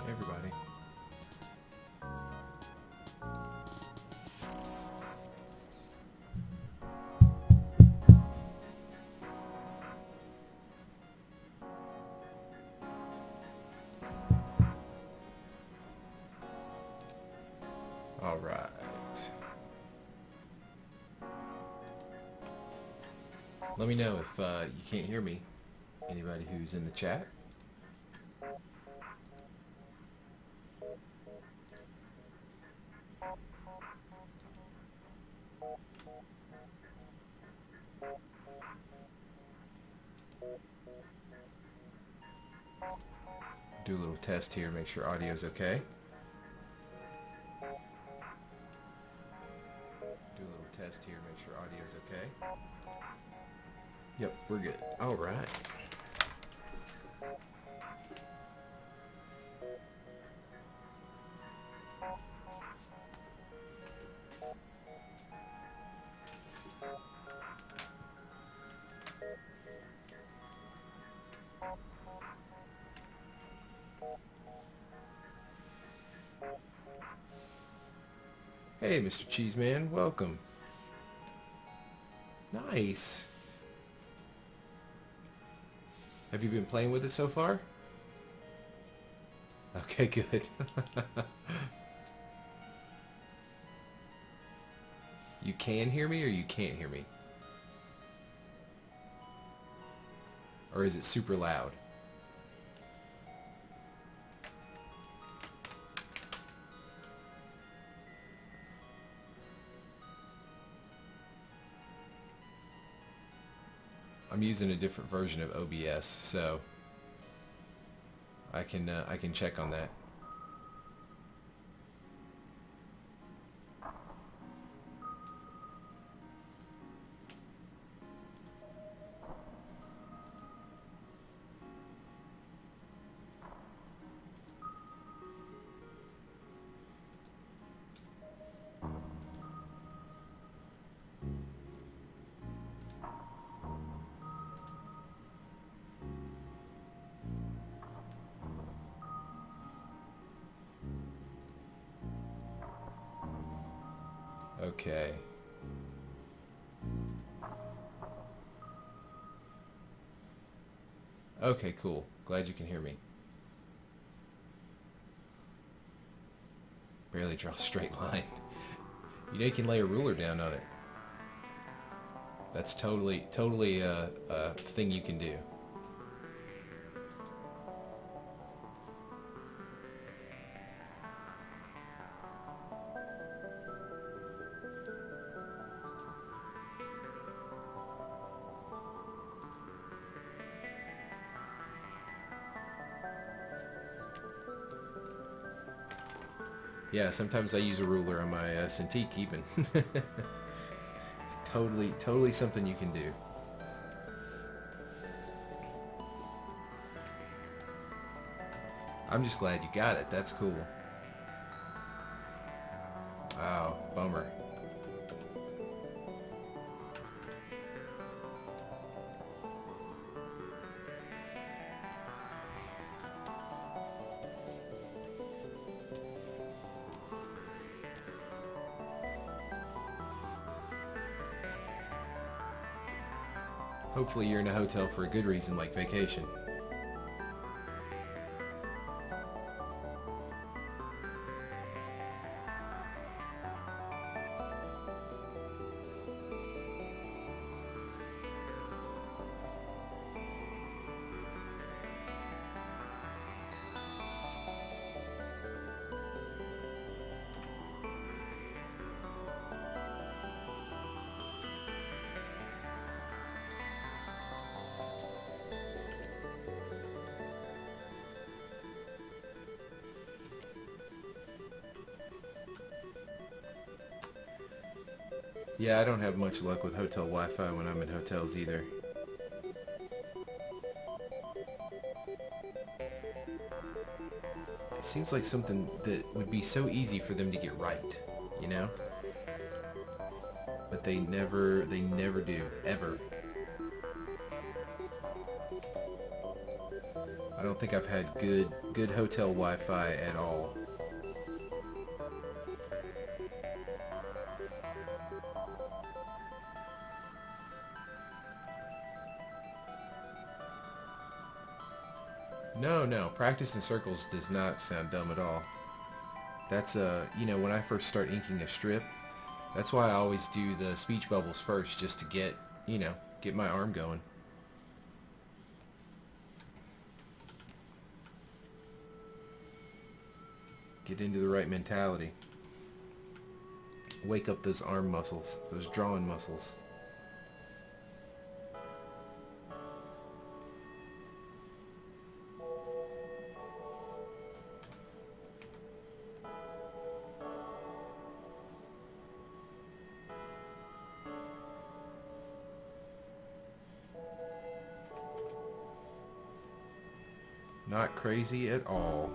Everybody. All right. Let me know if you can't hear me. Anybody who's in the chat. Do a little test here, make sure audio's okay. Do a little test here, make sure audio's okay. Yep, we're good. All right. Hey, Mr. Cheeseman, welcome. Nice. Have you been playing with it so far? Okay, good. You can hear me or you can't hear me? Or is it super loud? I'm using a different version of OBS, so I can check on that. Okay. Okay, cool. Glad you can hear me. Barely draw a straight line. You know you can lay a ruler down on it. That's totally a thing you can do. Yeah, sometimes I use a ruler on my Cintiq even. Totally something you can do. I'm just glad you got it. That's cool. Oh, bummer. Hopefully you're in a hotel for a good reason, like vacation. Yeah, I don't have much luck with hotel Wi-Fi when I'm in hotels either. It seems like something that would be so easy for them to get right, you know? But they never do, ever. I don't think I've had good hotel Wi-Fi at all. No, practice in circles does not sound dumb at all. That's you know, when I first start inking a strip, that's why I always do the speech bubbles first, just to get, you know, get my arm going. Get into the right mentality. Wake up those arm muscles, those drawing muscles. Not crazy at all.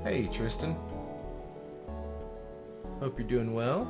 Hey, Tristan. Hope you're doing well.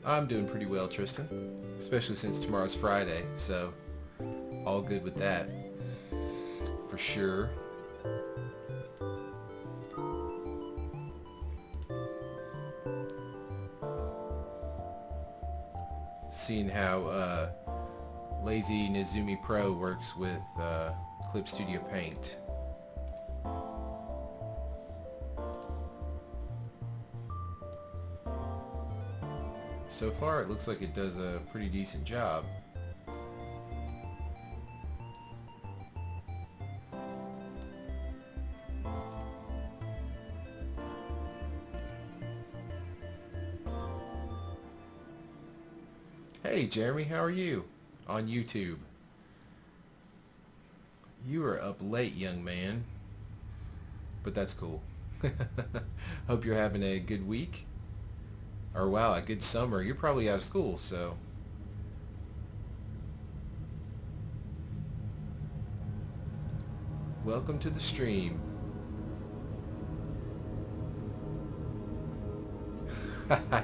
I'm doing pretty well, Tristan. Especially since tomorrow's Friday, so all good with that. For sure. Seeing how Lazy Nezumi Pro works with clipstudiopaint. So far, it looks like it does a pretty decent job. Hey, Jeremy, how are you? On YouTube. You are up late, young man. But that's cool. Hope you're having a good week. Or wow, a good summer. You're probably out of school, so. Welcome to the stream.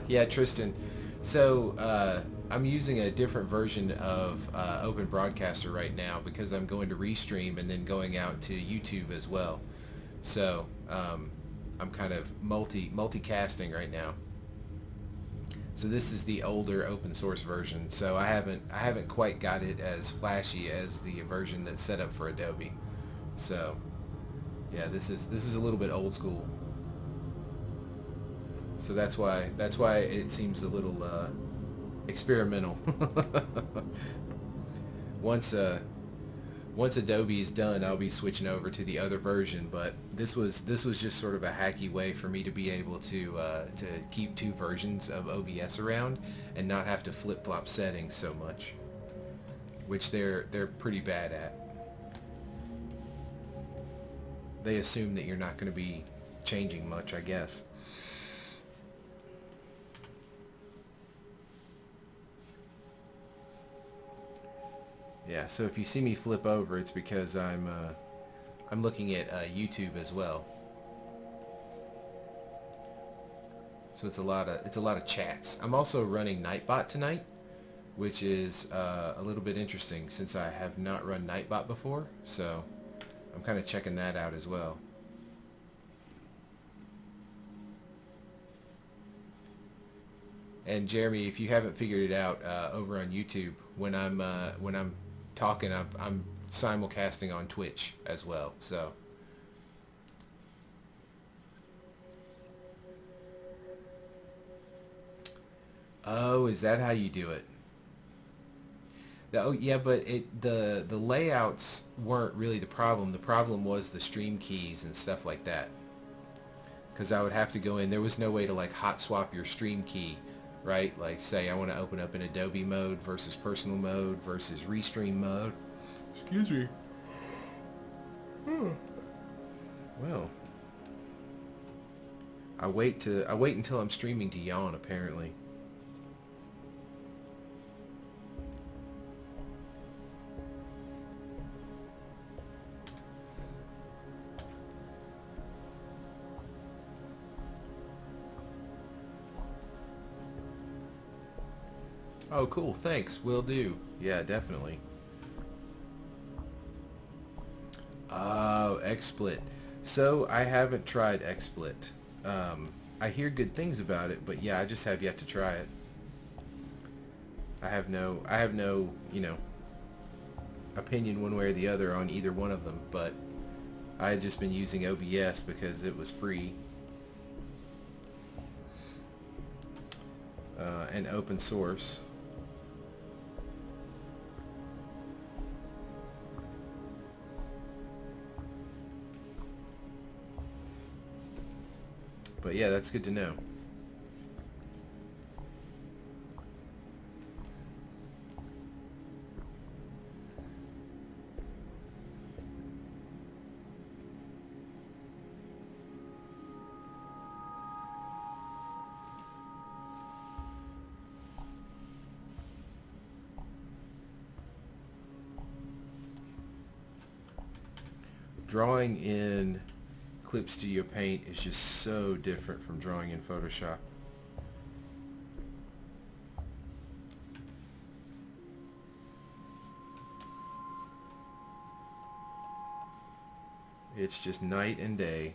Yeah, Tristan. So, I'm using a different version of Open Broadcaster right now because I'm going to restream and then going out to YouTube as well. So, I'm kind of multicasting right now. So this is the older open source version. So I haven't quite got it as flashy as the version that's set up for Adobe. So yeah, this is a little bit old school. So that's why it seems a little experimental. once once Adobe is done, I'll be switching over to the other version. But this was just sort of a hacky way for me to be able to keep two versions of OBS around and not have to flip flop settings so much, which they're pretty bad at. They assume that you're not going to be changing much, I guess. Yeah, so if you see me flip over, it's because I'm looking at YouTube as well. So it's a lot of chats. I'm also running Nightbot tonight, which is a little bit interesting since I have not run Nightbot before. So I'm kind of checking that out as well. And Jeremy, if you haven't figured it out, over on YouTube, when I'm talking, I'm simulcasting on Twitch as well. So oh, is that how you do it? Oh yeah, but the layouts weren't really the problem. The problem was the stream keys and stuff like that. Because I would have to go in. There was no way to like hot swap your stream key, right? Like say I want to open up in Adobe mode versus personal mode versus restream mode. Excuse me. Well, I wait until I'm streaming to yawn apparently. Oh, cool. Thanks. Will do. Yeah, definitely. Oh, XSplit. So I haven't tried XSplit. I hear good things about it, but yeah, I just have yet to try it. I have no, you know, opinion one way or the other on either one of them, but I had just been using OBS because it was free and open source. But yeah, that's good to know. Drawing in clipstudiopaint is just so different from drawing in Photoshop. It's just night and day.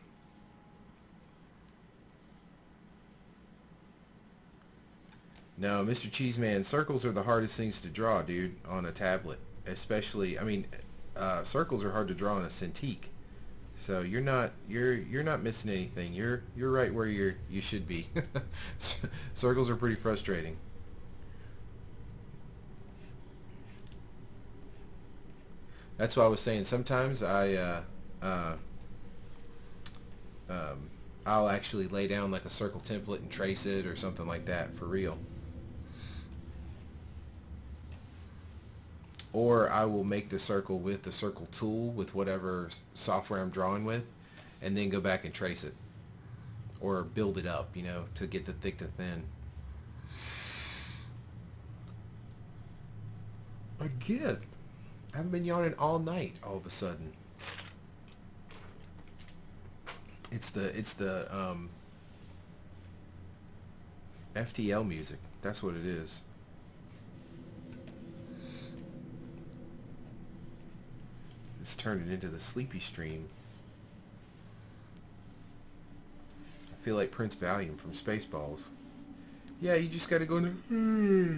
No, Mr. Cheeseman, circles are the hardest things to draw, dude, on a tablet. Especially, I mean, circles are hard to draw on a Cintiq. So you're not missing anything. You're right where you should be. Circles are pretty frustrating. That's why I was saying sometimes I'll actually lay down like a circle template and trace it or something like that for real. Or I will make the circle with the circle tool with whatever software I'm drawing with, and then go back and trace it. Or build it up, you know, to get the thick to thin. Again, I haven't been yawning all night all of a sudden. It's the FTL music. That's what it is. It's turned it into the sleepy stream. I feel like Prince Valium from Spaceballs. Yeah, you just gotta go in there.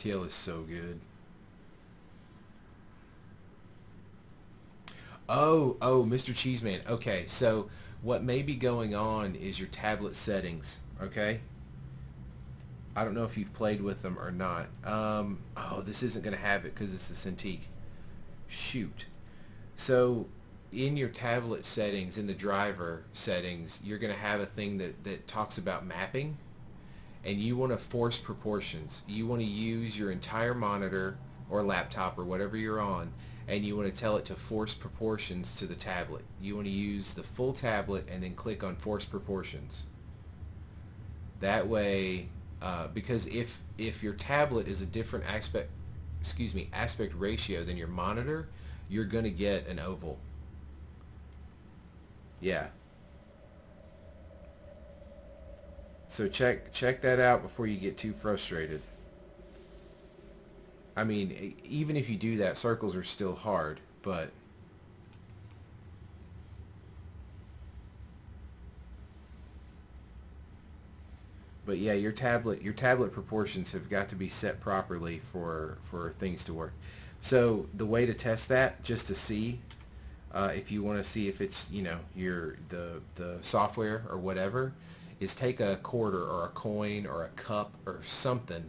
FTL is so good. Oh, Mr. Cheeseman. Okay, so what may be going on is your tablet settings, okay? I don't know if you've played with them or not. Oh, this isn't going to have it because it's a Cintiq. Shoot. So in your tablet settings, in the driver settings, you're going to have a thing that talks about mapping, and you want to force proportions. You want to use your entire monitor or laptop or whatever you're on, and you want to tell it to force proportions to the tablet. You want to use the full tablet and then click on force proportions. That way, because if your tablet is a different aspect ratio than your monitor, you're going to get an oval. Yeah. So check that out before you get too frustrated. I mean, even if you do that, circles are still hard, but yeah, your tablet proportions have got to be set properly for things to work. So the way to test that, just to see if you want to see if it's, you know, the software or whatever, is take a quarter or a coin or a cup or something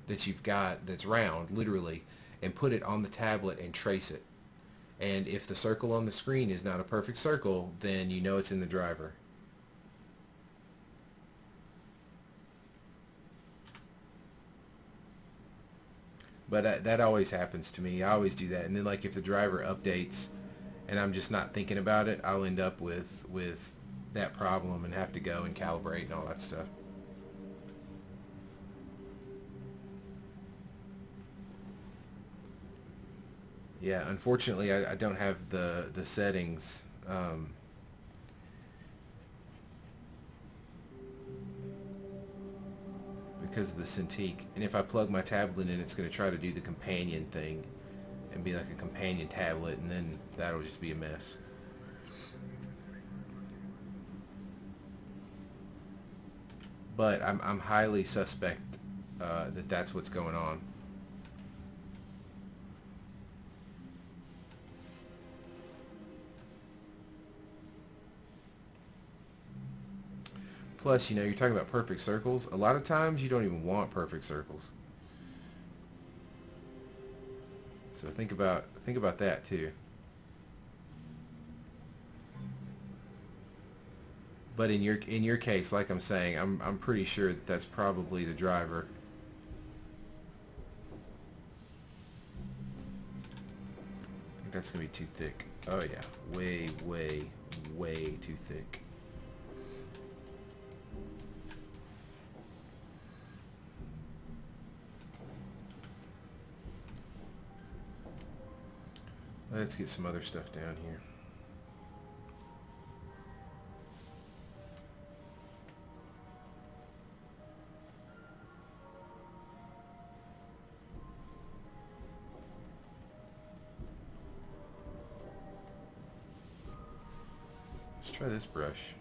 that you've got that's round, literally, and put it on the tablet and trace it. And if the circle on the screen is not a perfect circle, then you know it's in the driver. But that always happens to me. I always do that. And then, like, if the driver updates and I'm just not thinking about it, I'll end up with that problem and have to go and calibrate and all that stuff. Yeah, unfortunately, I don't have the settings. Because of the Cintiq. And if I plug my tablet in, it's going to try to do the companion thing and be like a companion tablet, and then that'll just be a mess. But I'm highly suspect that that's what's going on. Plus, you know, you're talking about perfect circles. A lot of times you don't even want perfect circles. So think about that too. But in your case, like I'm saying, I'm pretty sure that that's probably the driver. I think that's gonna be too thick. Oh yeah, way too thick. Let's get some other stuff down here. Let's try this brush.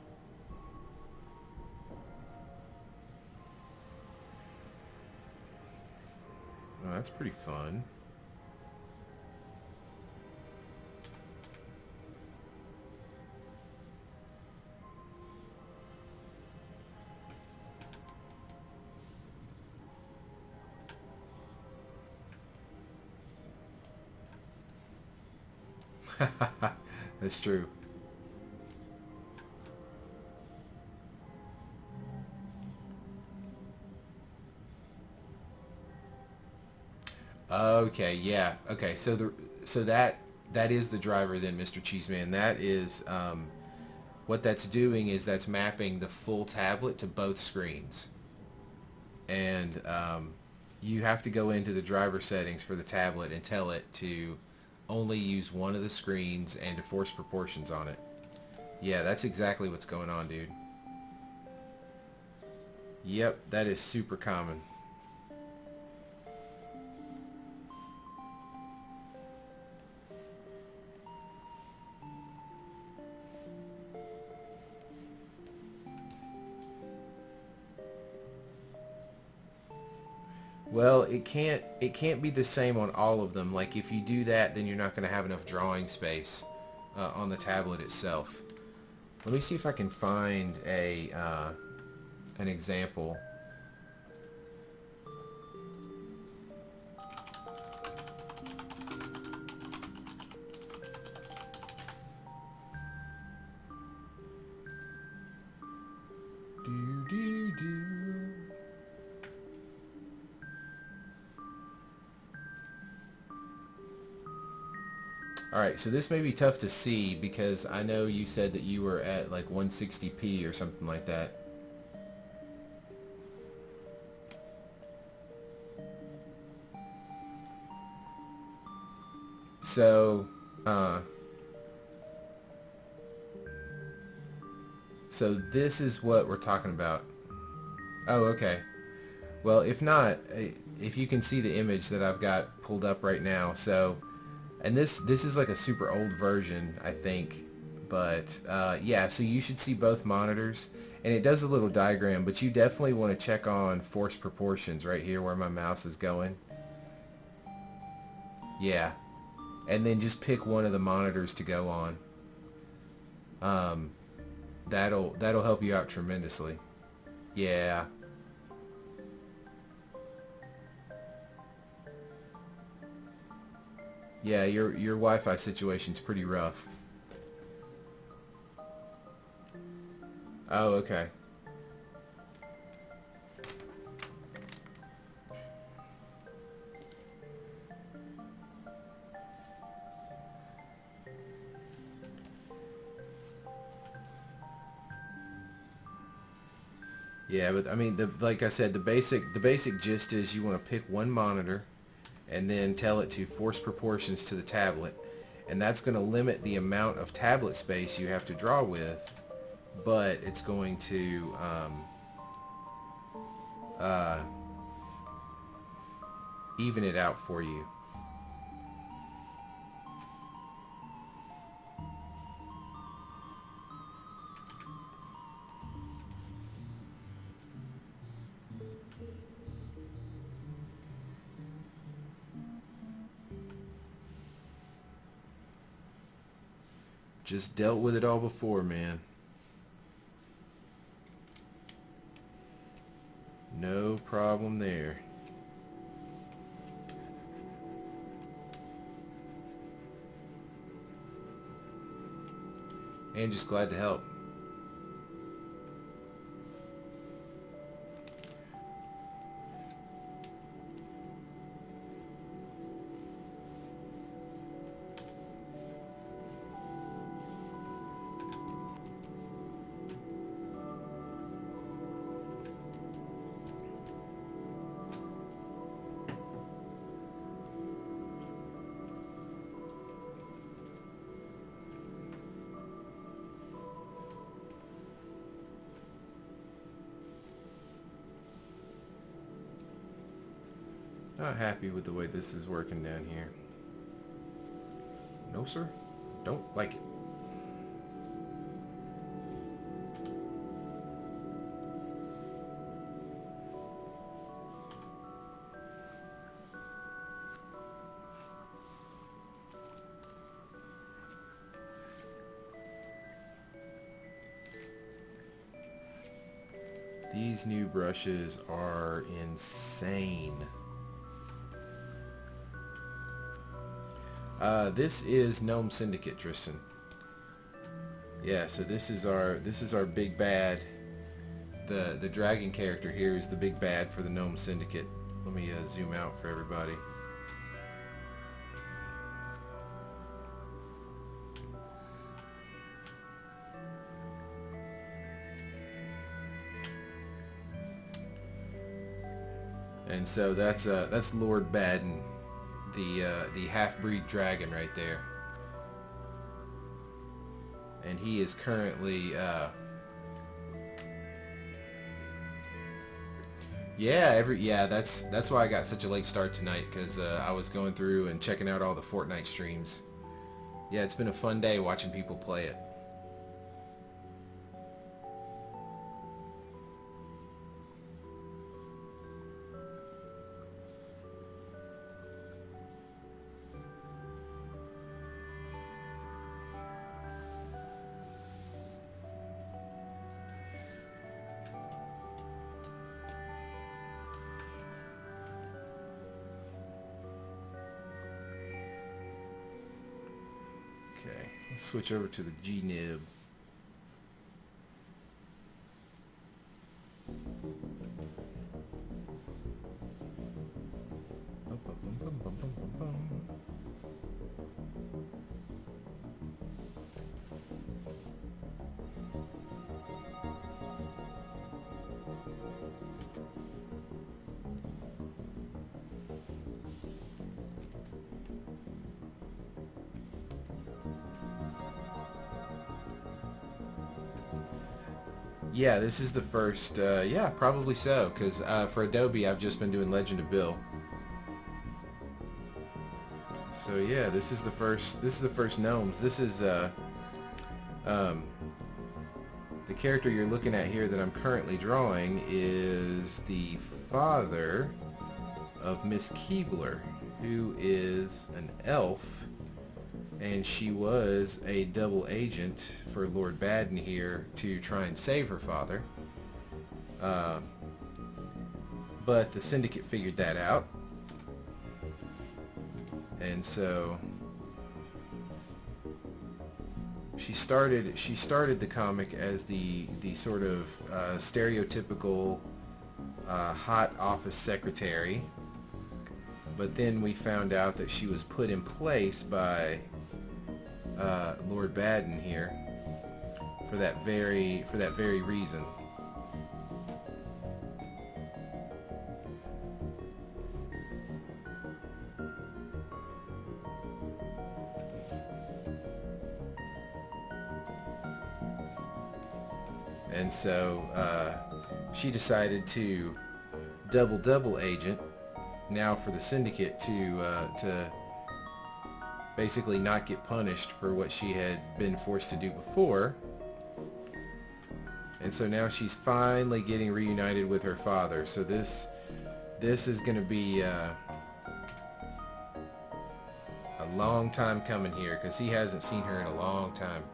Oh, that's pretty fun. That's true. Okay, yeah. Okay, so that is the driver then, Mr. Cheeseman. That is what that's doing is that's mapping the full tablet to both screens. And you have to go into the driver settings for the tablet and tell it to only use one of the screens and to force proportions on it. Yeah, that's exactly what's going on, dude. Yep, that is super common. Well, it can't be the same on all of them. Like if you do that, then you're not going to have enough drawing space on the tablet itself. Let me see if I can find an example. Do, do, do. Alright, so this may be tough to see because I know you said that you were at like 160p or something like that. So, so this is what we're talking about. Oh, okay. Well, if not, if you can see the image that I've got pulled up right now, so, and this is like a super old version, I think, but yeah, so you should see both monitors, and it does a little diagram, but you definitely want to check on force proportions right here where my mouse is going. Yeah, and then just pick one of the monitors to go on. That'll help you out tremendously. Yeah. Yeah, your Wi-Fi situation's pretty rough. Oh, okay. Yeah, but I mean, like I said, the basic gist is you want to pick one monitor and then tell it to force proportions to the tablet, and that's going to limit the amount of tablet space you have to draw with, but it's going to even it out for you. Just dealt with it all before, man. No problem there. And just glad to help. Not happy with the way this is working down here. No, sir. Don't like it. These new brushes are insane. This is Gnome Syndicate, Tristan. Yeah, so this is our big bad. The dragon character here is the big bad for the Gnome Syndicate. Let me zoom out for everybody. And so that's Lord Baden, the half-breed dragon right there. And he is currently yeah, that's why I got such a late start tonight, because I was going through and checking out all the Fortnite streams. Yeah, it's been a fun day watching people play it. Okay, let's switch over to the G-nib. Yeah, this is the first, yeah, probably so, because for Adobe I've just been doing Legend of Bill. So yeah, this is the first Gnomes. This is, um, the character you're looking at here that I'm currently drawing is the father of Miss Keebler, who is an elf, and she was a double agent for Lord Baden here to try and save her father. But the Syndicate figured that out, and so she started the comic as the sort of stereotypical hot office secretary, but then we found out that she was put in place by Lord Baden here for that very reason. And so she decided to double agent now for the Syndicate to basically not get punished for what she had been forced to do before. And so now she's finally getting reunited with her father. So this is going to be a long time coming here, because he hasn't seen her in a long time.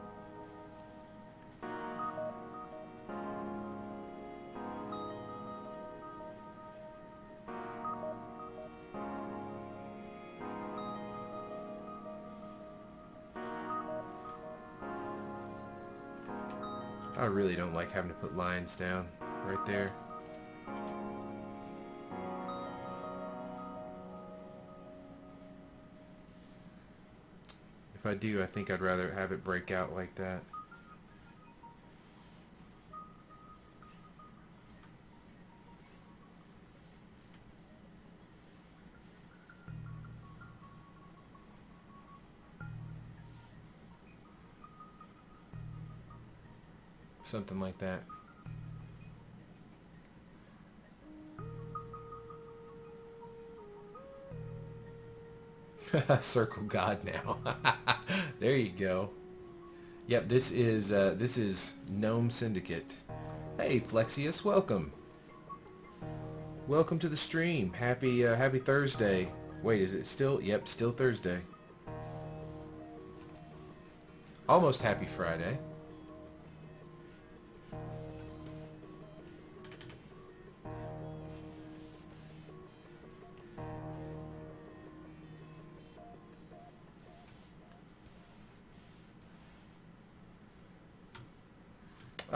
I really don't like having to put lines down right there. If I do, I think I'd rather have it break out like that. Something like that. Circle God now. There you go. Yep, this is Gnome Syndicate. Hey Flexius, welcome. Welcome to the stream. Happy Thursday. Wait, is it still? Yep, still Thursday. Almost happy Friday.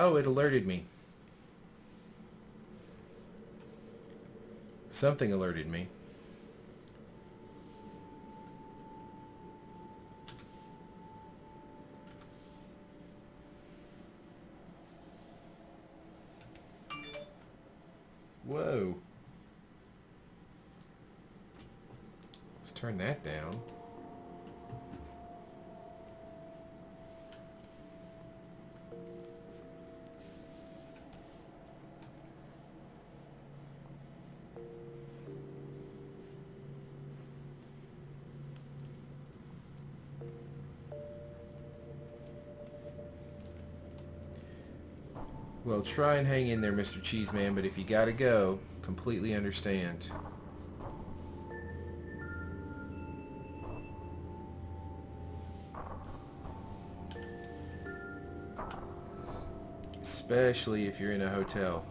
Oh, it alerted me. Something alerted me. Whoa. Let's turn that down. Well, try and hang in there, Mr. Cheeseman, but if you gotta go, completely understand. Especially if you're in a hotel.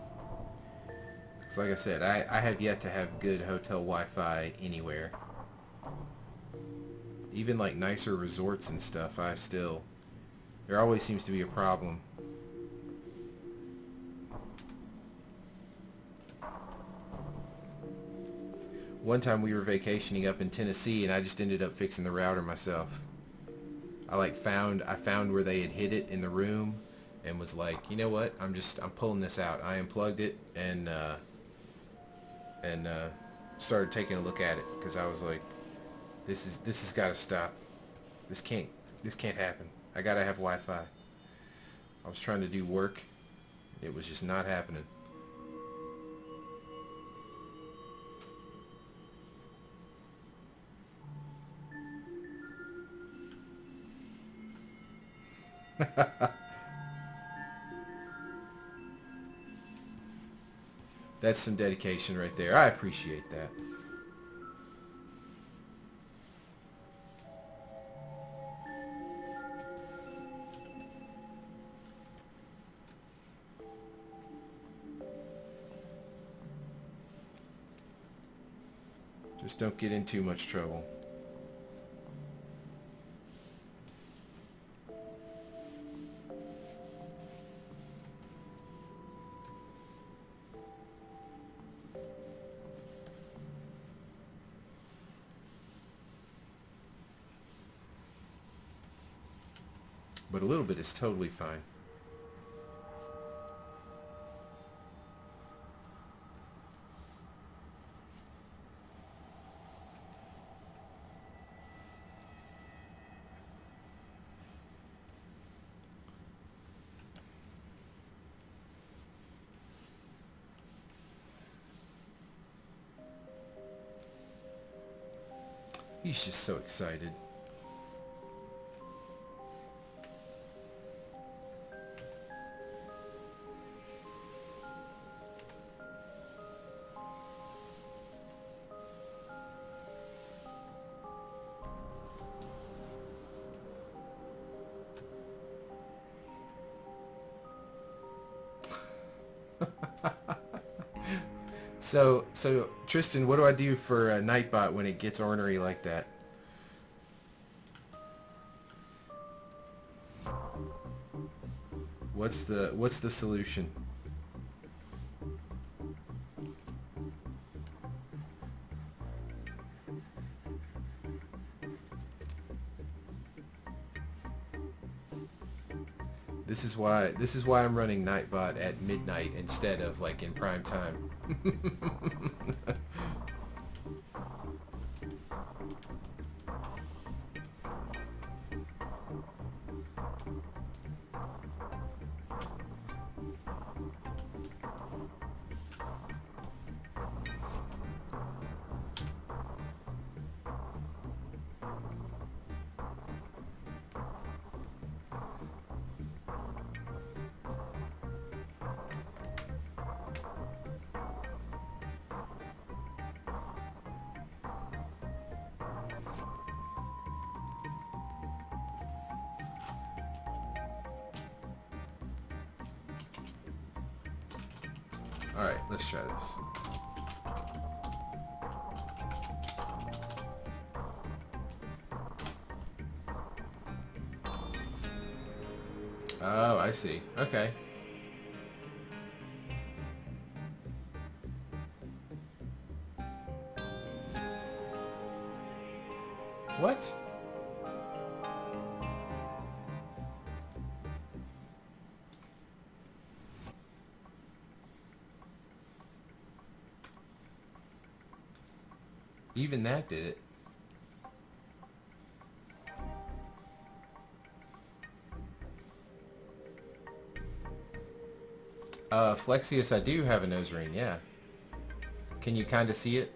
Because like I said, I have yet to have good hotel Wi-Fi anywhere. Even like nicer resorts and stuff, there always seems to be a problem. One time we were vacationing up in Tennessee and I just ended up fixing the router myself. I found where they had hid it in the room and was like, you know what? I'm pulling this out. I unplugged it and started taking a look at it because I was like, this has got to stop. This can't happen. I gotta have Wi-Fi. I was trying to do work. It was just not happening. That's some dedication right there. I appreciate that. Just don't get in too much trouble. But a little bit is totally fine. He's just so excited. So Tristan, what do I do for a Nightbot when it gets ornery like that? What's the solution? This is why I'm running Nightbot at midnight instead of like in prime time. Alright, let's try this. Oh, I see. Okay. What? Even that did it. Flexius, I do have a nose ring, yeah. Can you kind of see it?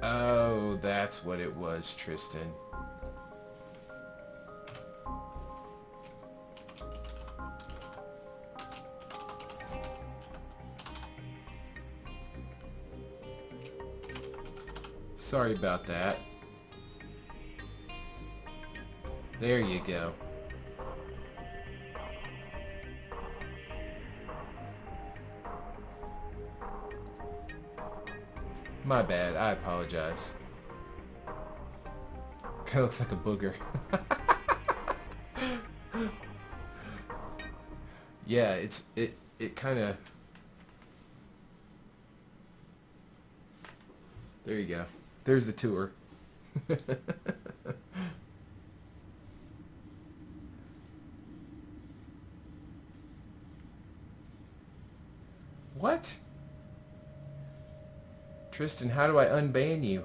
Oh, that's what it was, Tristan. Sorry about that. There you go. My bad. I apologize. Kind of looks like a booger. Yeah, it kind of. There you go. There's the tour. What? Tristan, how do I unban you?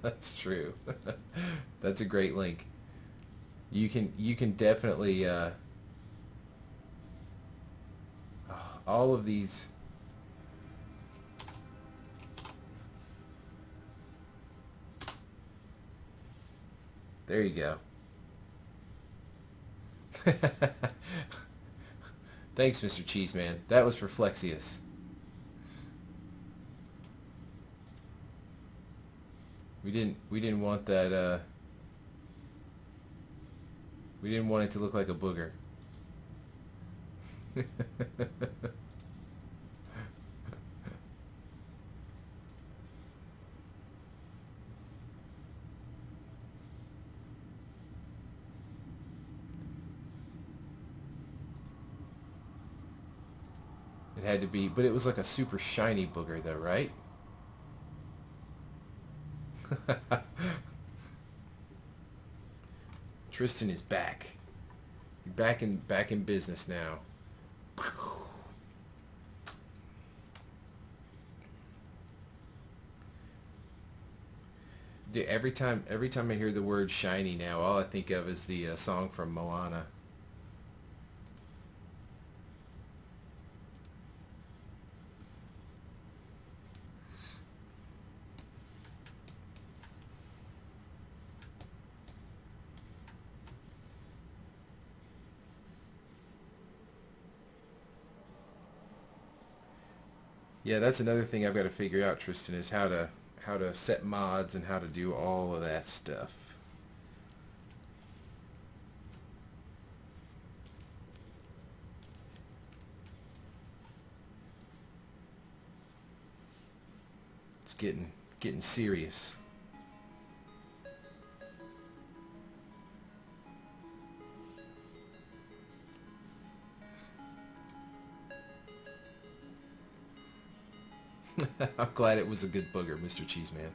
That's true. That's a great link. You can definitely all of these. There you go. Thanks, Mr. Cheeseman. That was for Flexius. We didn't want that we didn't want it to look like a booger. It had to be, but it was like a super shiny booger though, right? Tristan is back. You're back in business now. Dude, every time I hear the word shiny now, all I think of is the song from Moana. Yeah, that's another thing I've got to figure out, Tristan, is how to set mods and how to do all of that stuff. It's getting serious. I'm glad it was a good booger, Mr. Cheeseman.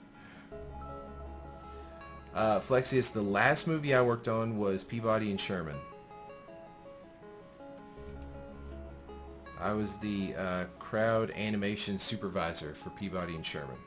Flexius, the last movie I worked on was Peabody and Sherman. I was the crowd animation supervisor for Peabody and Sherman.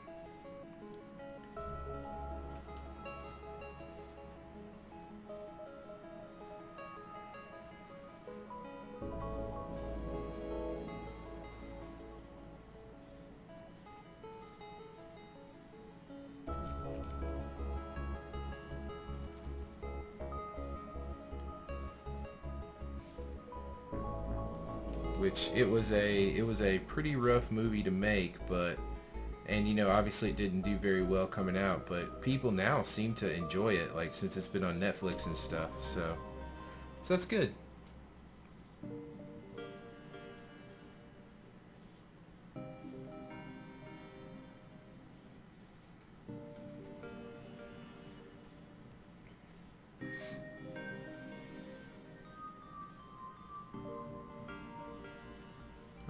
Which it was a pretty rough movie to make, but and you know, obviously it didn't do very well coming out, but people now seem to enjoy it, like since it's been on Netflix and stuff, so that's good.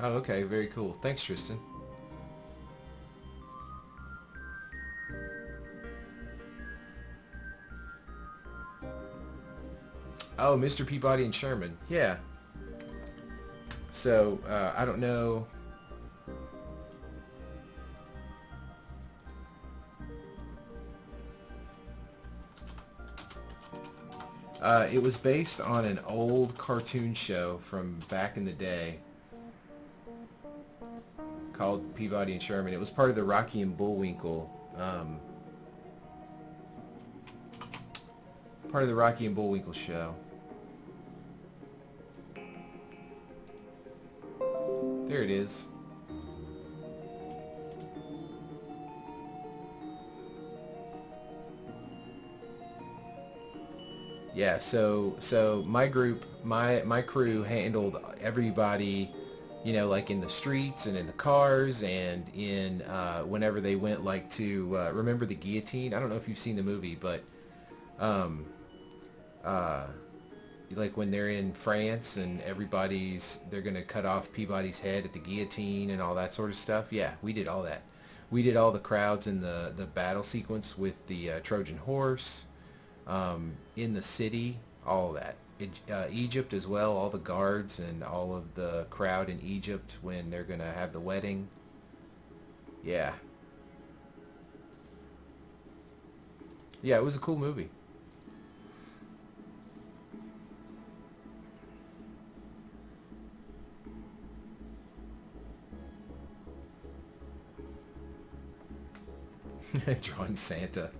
Oh, okay, very cool. Thanks, Tristan. Oh, Mr. Peabody and Sherman. Yeah. So, I don't know. It was based on an old cartoon show from back in the day called Peabody and Sherman. It was part of the Rocky and Bullwinkle Part of the Rocky and Bullwinkle show. There it is. Yeah, so my group, my crew handled everybody, you know, like in the streets and in the cars and in whenever they went like to remember the guillotine. I don't know if you've seen the movie, but um, uh, like when they're in France and they're gonna cut off Peabody's head at the guillotine and all that sort of stuff. Yeah, we did all that. We did all the crowds in the battle sequence with the Trojan horse, in the city, all of that. Egypt as well, all the guards and all of the crowd in Egypt when they're gonna have the wedding. Yeah, yeah, it was a cool movie. Drawing Santa.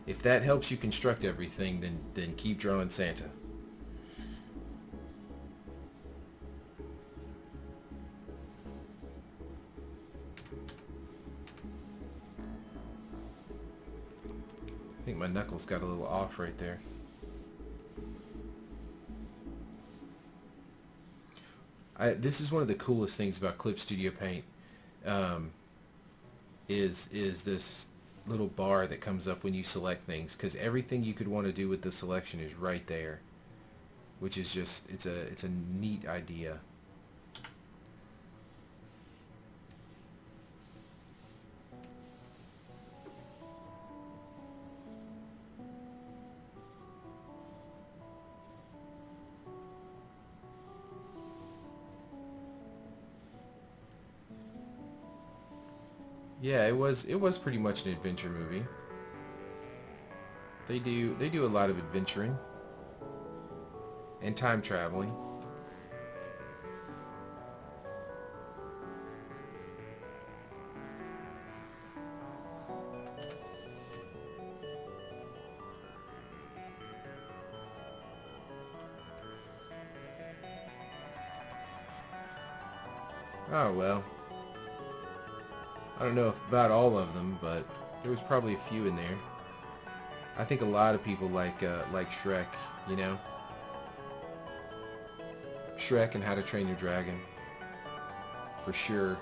If that helps you construct everything, then keep drawing Santa. I think my knuckles got a little off right there. This is one of the coolest things about Clip Studio Paint, um, is this little bar that comes up when you select things, because everything you could want to do with the selection is right there, which is just it's a neat idea. Yeah, it was pretty much an adventure movie. They do a lot of adventuring and time traveling. Oh well, I don't know about all of them, but there was probably a few in there. I think a lot of people like Shrek, you know, Shrek and How to Train Your Dragon, for sure.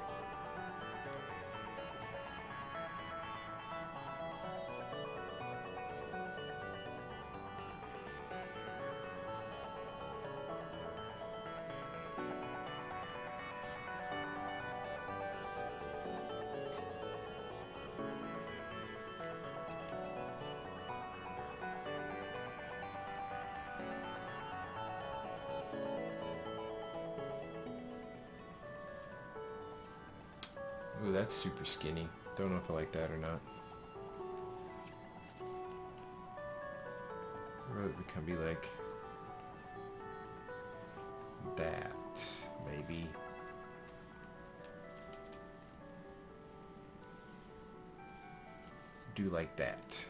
Ooh, that's super skinny. Don't know if I like that or not. Or it can be like that, maybe. Do like that.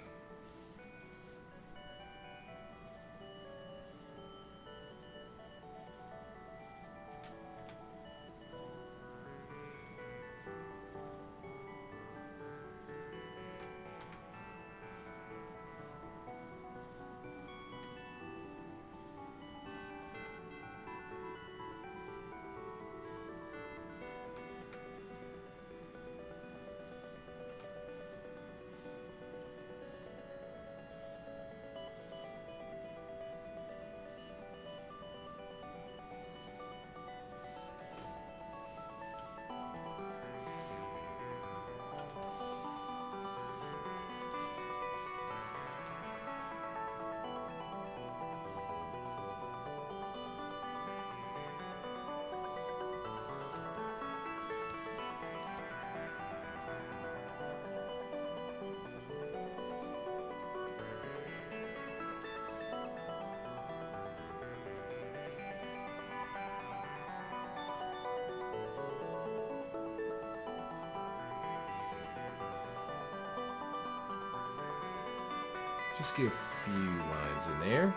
Just get a few lines in there.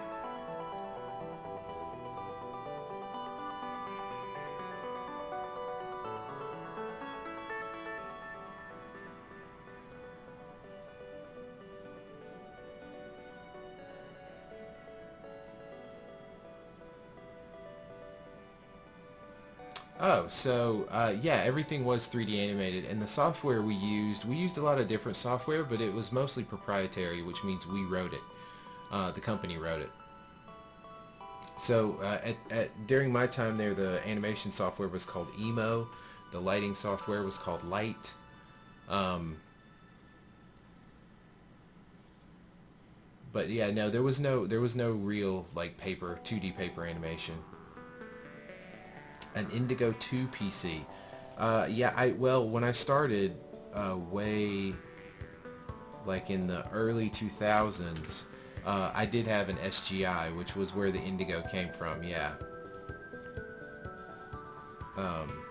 Oh, so yeah, everything was 3D animated, and the software we used a lot of different software, but it was mostly proprietary, which means we wrote it. The company wrote it. So during my time there, the animation software was called Emo. The lighting software was called Light. Um, but yeah, no, there was no real like 2D paper animation. An Indigo 2 PC. Yeah, when I started way like in the early 2000s, I did have an SGI, which was where the Indigo came from. Yeah. Um,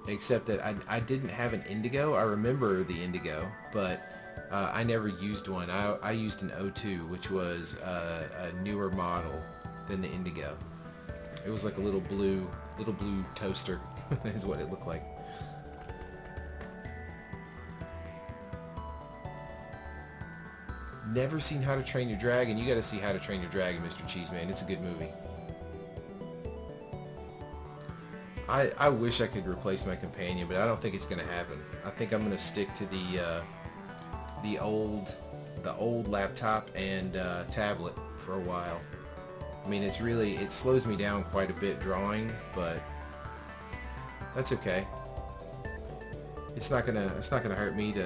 except that I didn't have an Indigo. I remember the Indigo, but I never used one. I used an O2, which was a newer model than the Indigo. It was like a little blue toaster is what it looked like. Never seen How to Train Your Dragon. You got to see How to Train Your Dragon, Mr. Cheeseman. It's a good movie. I wish I could replace my companion, but I don't think it's going to happen. I think I'm going to stick to the old laptop and tablet for a while. I mean, it slows me down quite a bit drawing, but that's okay. It's not gonna hurt me to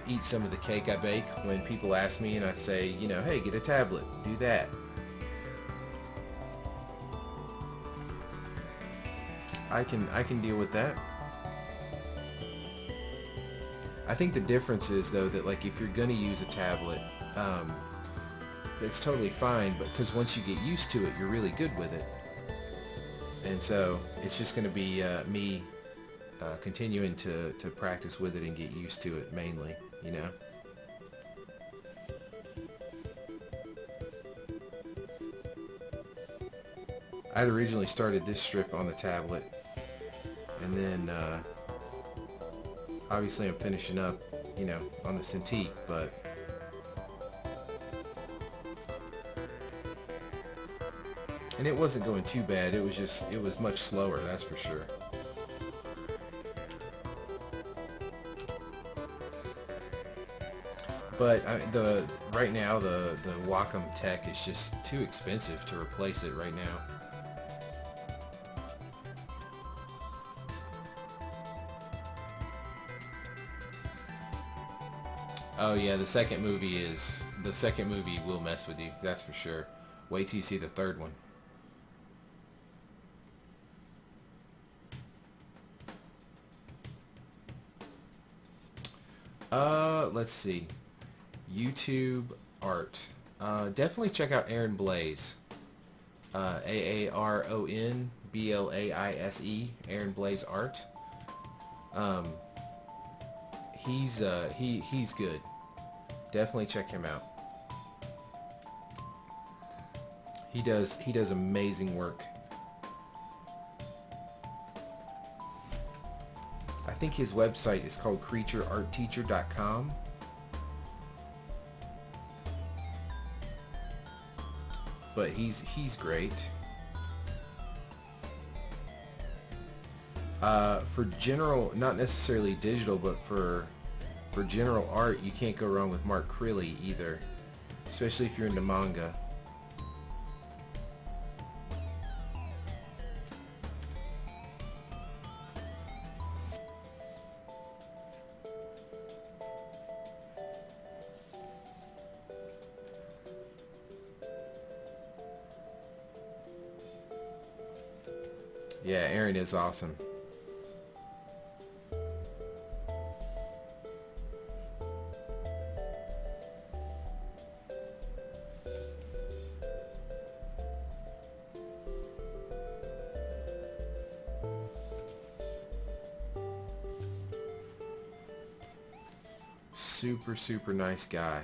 eat some of the cake I bake when people ask me, and I say, you know, hey, get a tablet, do that. I can deal with that. I think the difference is, though, that like if you're gonna use a tablet, it's totally fine, but because once you get used to it, you're really good with it. And so it's just gonna be me continuing to practice with it and get used to it mainly, you know. I'd originally started this strip on the tablet, and then obviously I'm finishing up, you know, on the Cintiq, but and it wasn't going too bad. It was much slower, that's for sure. But right now the Wacom tech is just too expensive to replace it right now. Oh yeah, the second movie will mess with you, that's for sure. Wait till you see the third one. Let's see. YouTube art. Definitely check out Aaron Blaise. AARONBLAISE. Aaron Blaise Art. He's good. Definitely check him out. He does amazing work. I think his website is called creatureartteacher.com. But he's great. For general, not necessarily digital, but for general art, you can't go wrong with Mark Crilly either, especially if you're into manga. Yeah, Aaron is awesome. super, super nice guy.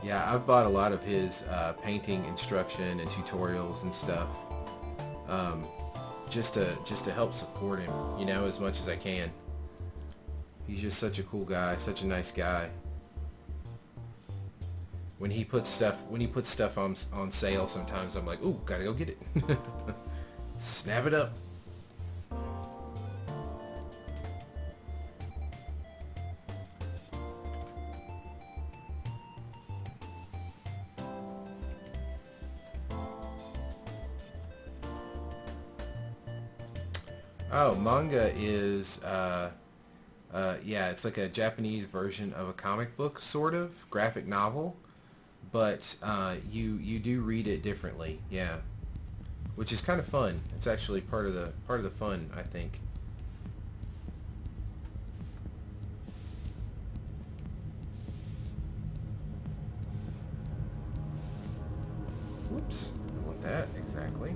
Yeah, I've bought a lot of his painting instruction and tutorials and stuff, just to help support him, you know, as much as I can. He's just such a cool guy, such a nice guy. When he puts stuff on sale, sometimes I'm like, ooh, gotta go get it. Snap it up. Oh, manga is, yeah, it's like a Japanese version of a comic book, sort of, graphic novel, but you do read it differently, yeah, which is kind of fun. It's actually part of the fun, I think. Whoops, I don't want that exactly.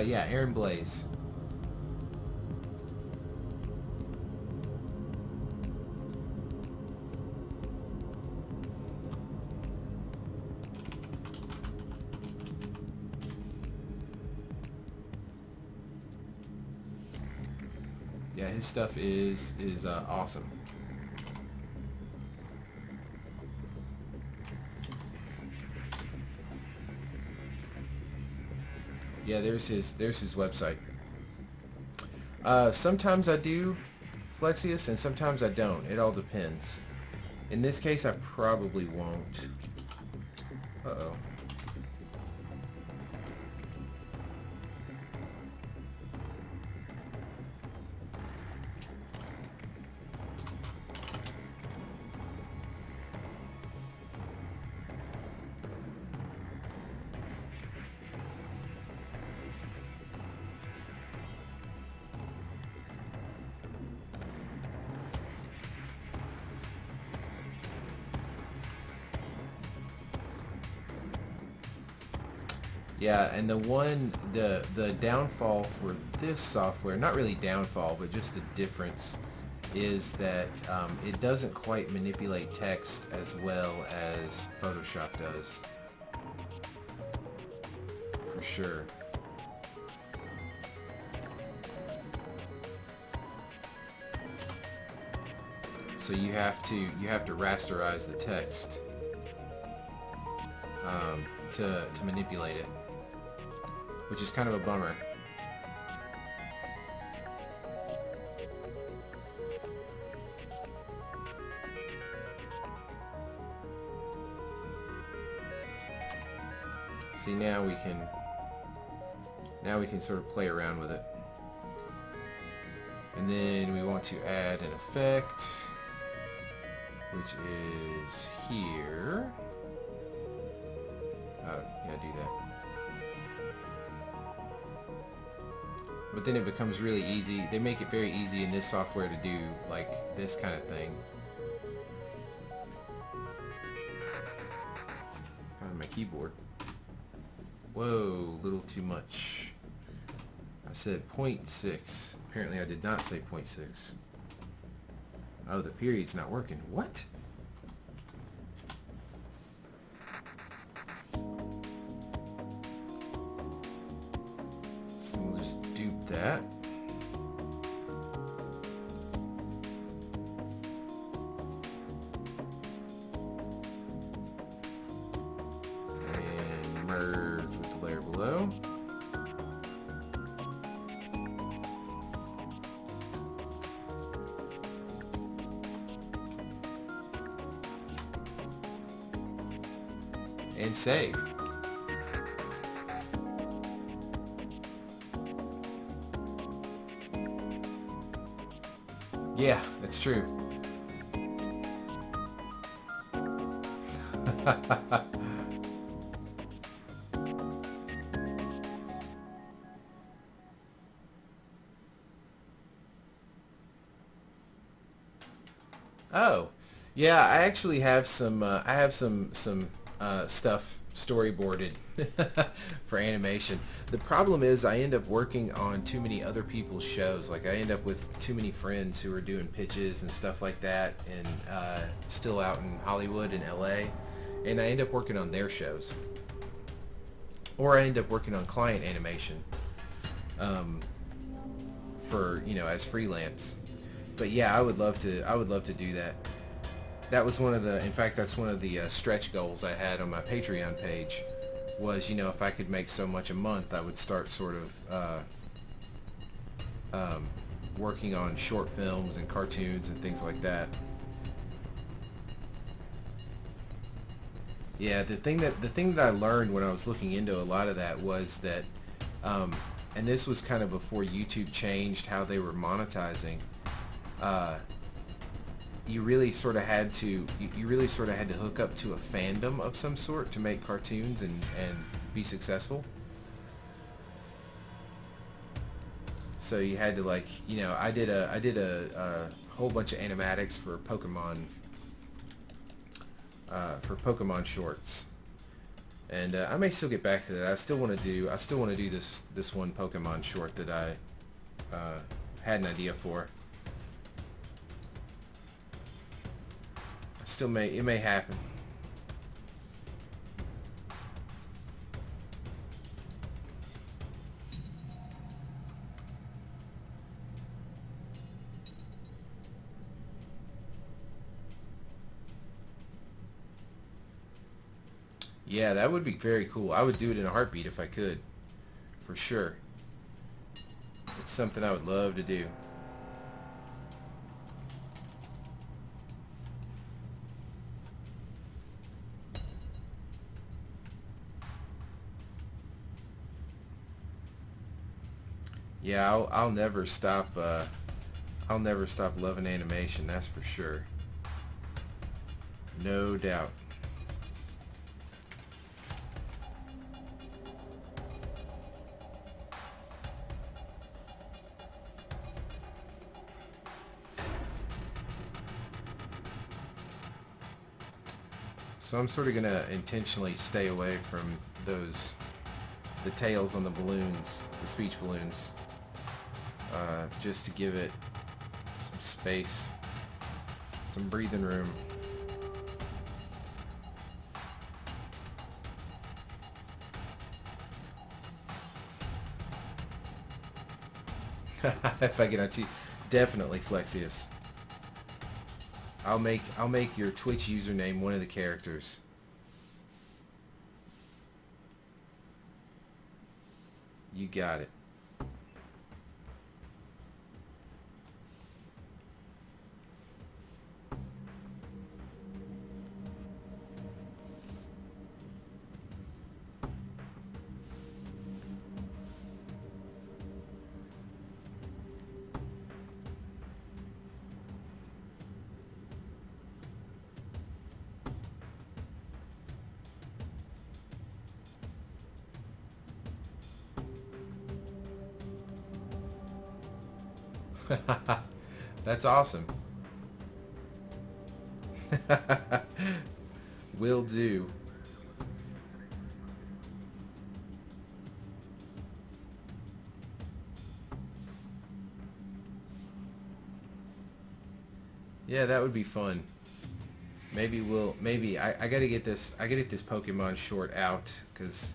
Yeah, Aaron Blaze. Yeah, his stuff is awesome. Yeah, there's his website. Sometimes I do Flexius, and sometimes I don't. It all depends. In this case, I probably won't. Uh-oh. Yeah, and the downfall for this software, not really downfall, but just the difference, is that it doesn't quite manipulate text as well as Photoshop does. For sure. So you have to rasterize the text to manipulate it, which is kind of a bummer. See, now we can sort of play around with it. And then we want to add an effect, which is here. Yeah, do that. But then it becomes really easy. They make it very easy in this software to do like this kind of thing. On my keyboard. Whoa, a little too much. I said 0.6. Apparently I did not say 0.6. Oh, the period's not working. What? So we'll just dupe that. And merge with the layer below. and save. Yeah, that's true. Oh, yeah. I actually have some. I have some stuff storyboarded for animation. The problem is I end up working on too many other people's shows. Like I end up with too many friends who are doing pitches and stuff like that, and still out in Hollywood and LA, and I end up working on their shows, or I end up working on client animation for as freelance. But yeah, I would love to. I would love to do that. That was one of the. In fact, that's one of the stretch goals I had on my Patreon page. Was if I could make so much a month, I would start sort of working on short films and cartoons and things like that. Yeah, the thing that I learned when I was looking into a lot of that was that, and this was kind of before YouTube changed how they were monetizing. You really sort of had to hook up to a fandom of some sort to make cartoons and be successful. So you had to I did a whole bunch of animatics for Pokemon shorts, and I may still get back to that. I still want to do this one Pokemon short that I had an idea for. It may happen. Yeah, that would be very cool. I would do it in a heartbeat if I could, for sure. It's something I would love to do. Yeah, I'll never stop. I'll never stop loving animation. That's for sure. No doubt. So I'm sort of gonna intentionally stay away from the tails on the balloons, the speech balloons. Just to give it some space, some breathing room. If I get on definitely Flexius. I'll make your Twitch username one of the characters. You got it. That's awesome. Will do. Yeah, that would be fun. Maybe I gotta get this Pokemon short out because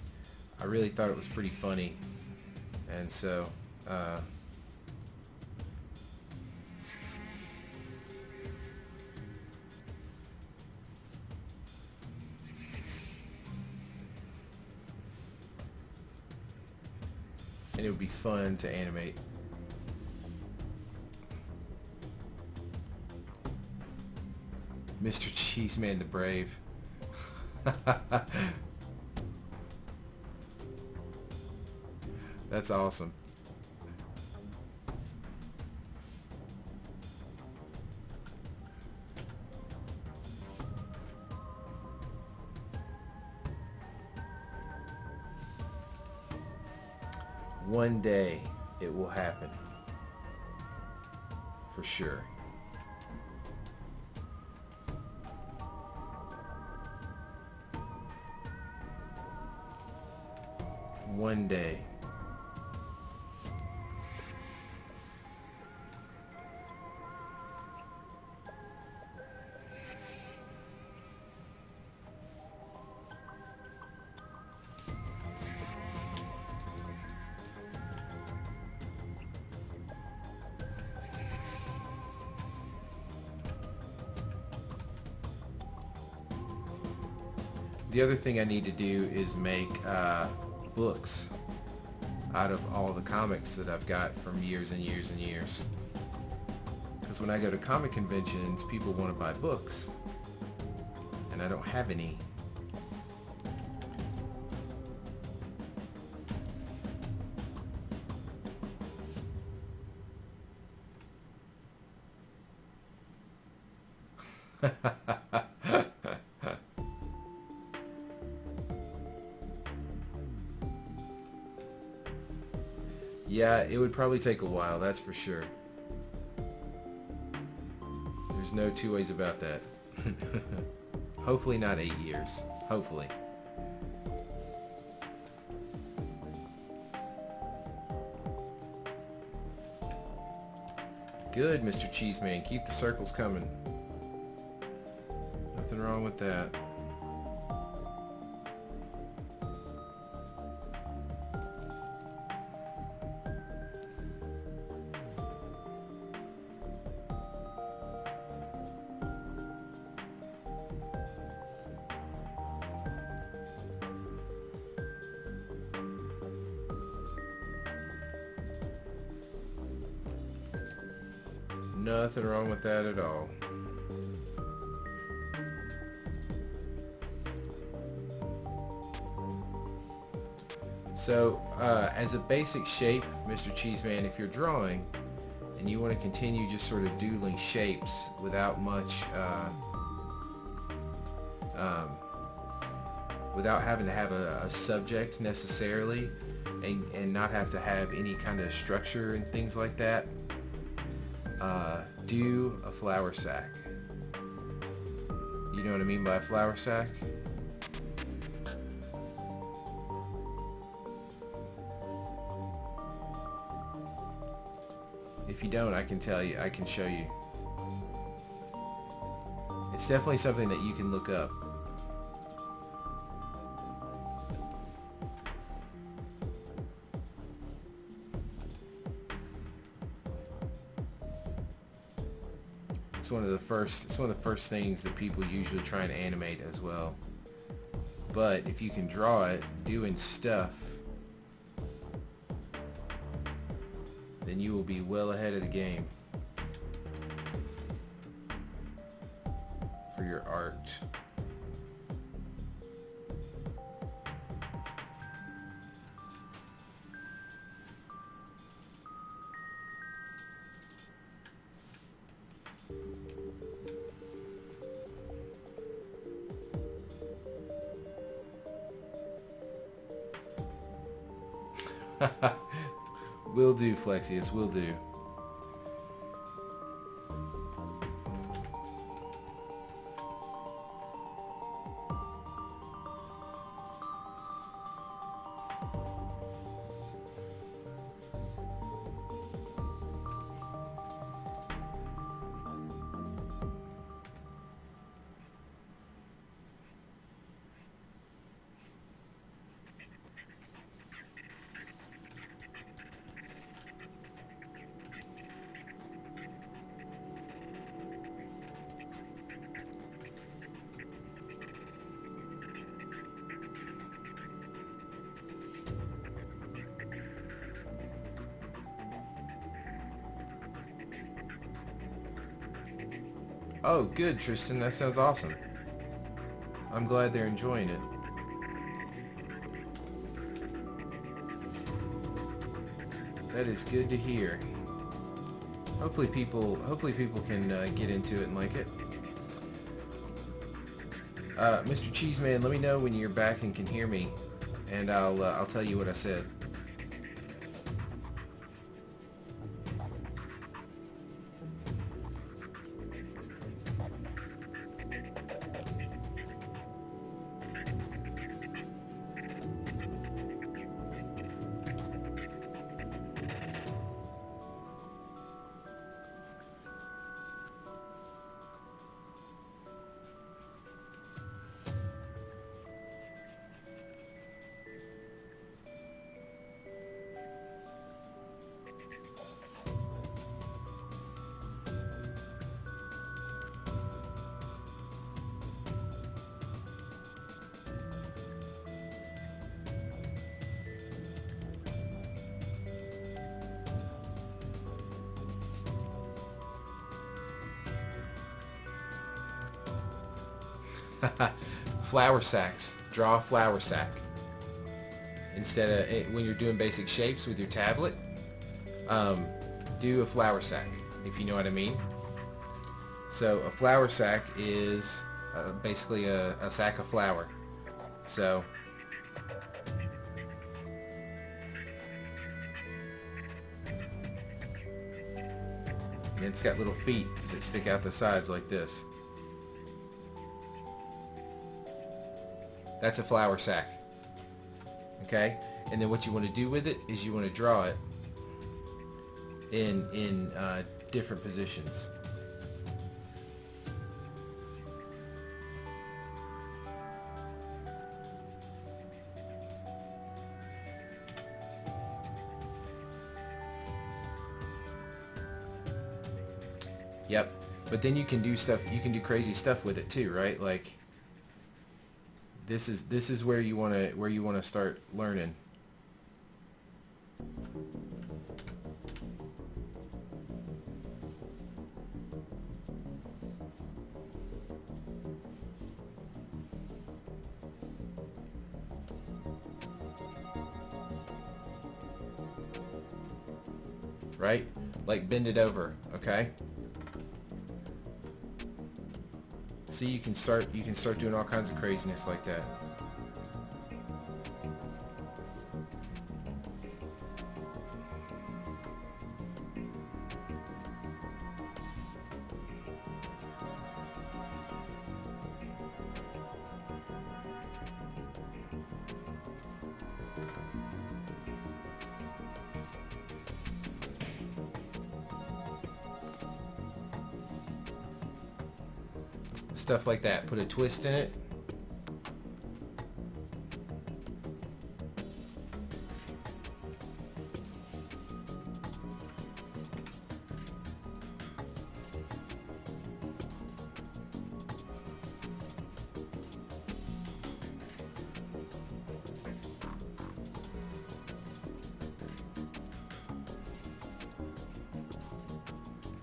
I really thought it was pretty funny, and so and it would be fun to animate. Mr. Cheeseman the Brave. That's awesome. One day it will happen. For sure. One day. The other thing I need to do is make books out of all the comics that I've got from years and years and years. Because when I go to comic conventions, people want to buy books, and I don't have any. Yeah, it would probably take a while, that's for sure. There's no two ways about that. Hopefully not 8 years. Hopefully. Good, Mr. Cheeseman. Keep the circles coming. Nothing wrong with that. Nothing wrong with that at all. So, as a basic shape, Mr. Cheeseman, if you're drawing and you want to continue just sort of doodling shapes without much, without having to have a subject necessarily, and not have to have any kind of structure and things like that, do a flour sack. You know what I mean by a flour sack? If you don't, I can tell you, I can show you. It's definitely something that you can look up. It's one of the first things that people usually try and animate as well. But if you can draw it doing stuff, then you will be well ahead of the game for your art. Will do, Flexius, will do. Oh, good, Tristan. That sounds awesome. I'm glad they're enjoying it. That is good to hear. Hopefully people can get into it and like it. Mr. Cheeseman, let me know when you're back and can hear me, and I'll tell you what I said. Flour sacks. Draw a flour sack. Instead of when you're doing basic shapes with your tablet, do a flour sack, if you know what I mean. So a flour sack is basically a sack of flour. So and it's got little feet that stick out the sides like this. That's a flour sack. Okay? And then what you want to do with it is you want to draw it in different positions. Yep. But then you can do stuff, you can do crazy stuff with it too, right? Like this is where you want to start learning. Right? Like bend it over, okay? See, you can start doing all kinds of craziness like that. Stuff like that. Put a twist in it.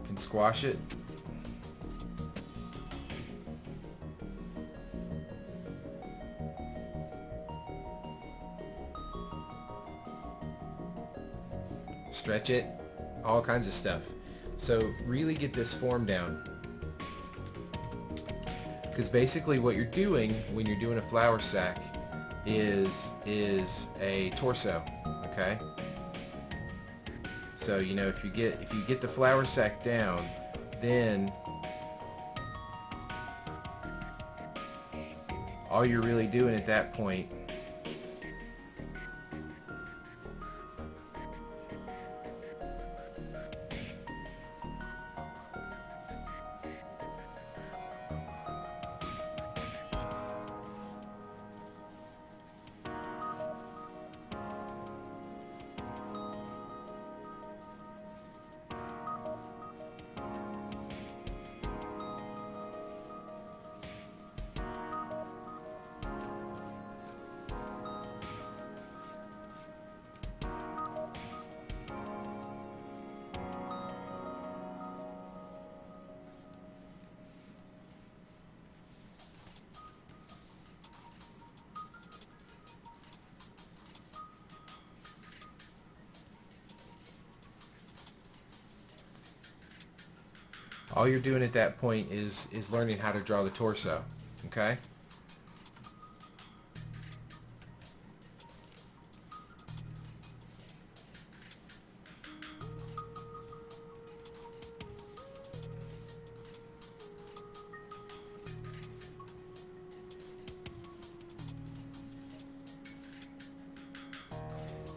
Can squash it. Stretch it, all kinds of stuff. So really get this form down, because basically what you're doing when you're doing a flour sack is a torso. Okay, so you know, if you get the flour sack down, then all you're really doing at that point All you're doing at that point is learning how to draw the torso. Okay?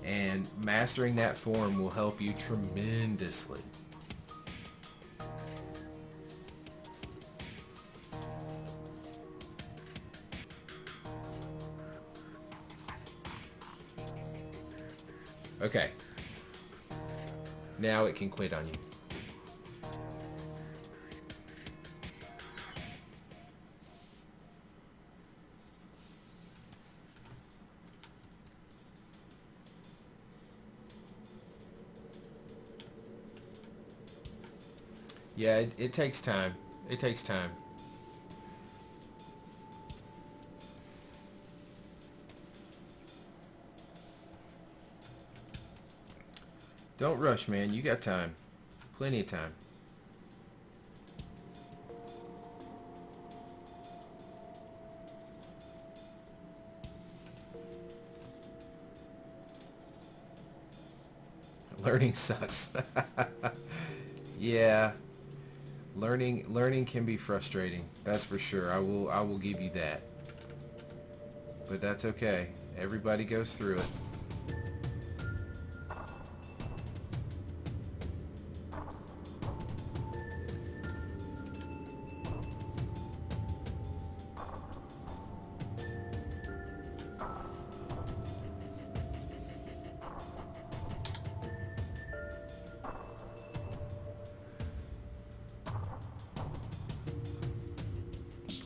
And mastering that form will help you tremendously. Okay. Now it can quit on you. Yeah, it takes time. It takes time. Don't rush, man. You got time. Plenty of time. Learning sucks. Yeah. Learning can be frustrating. That's for sure. I will give you that. But that's okay. Everybody goes through it.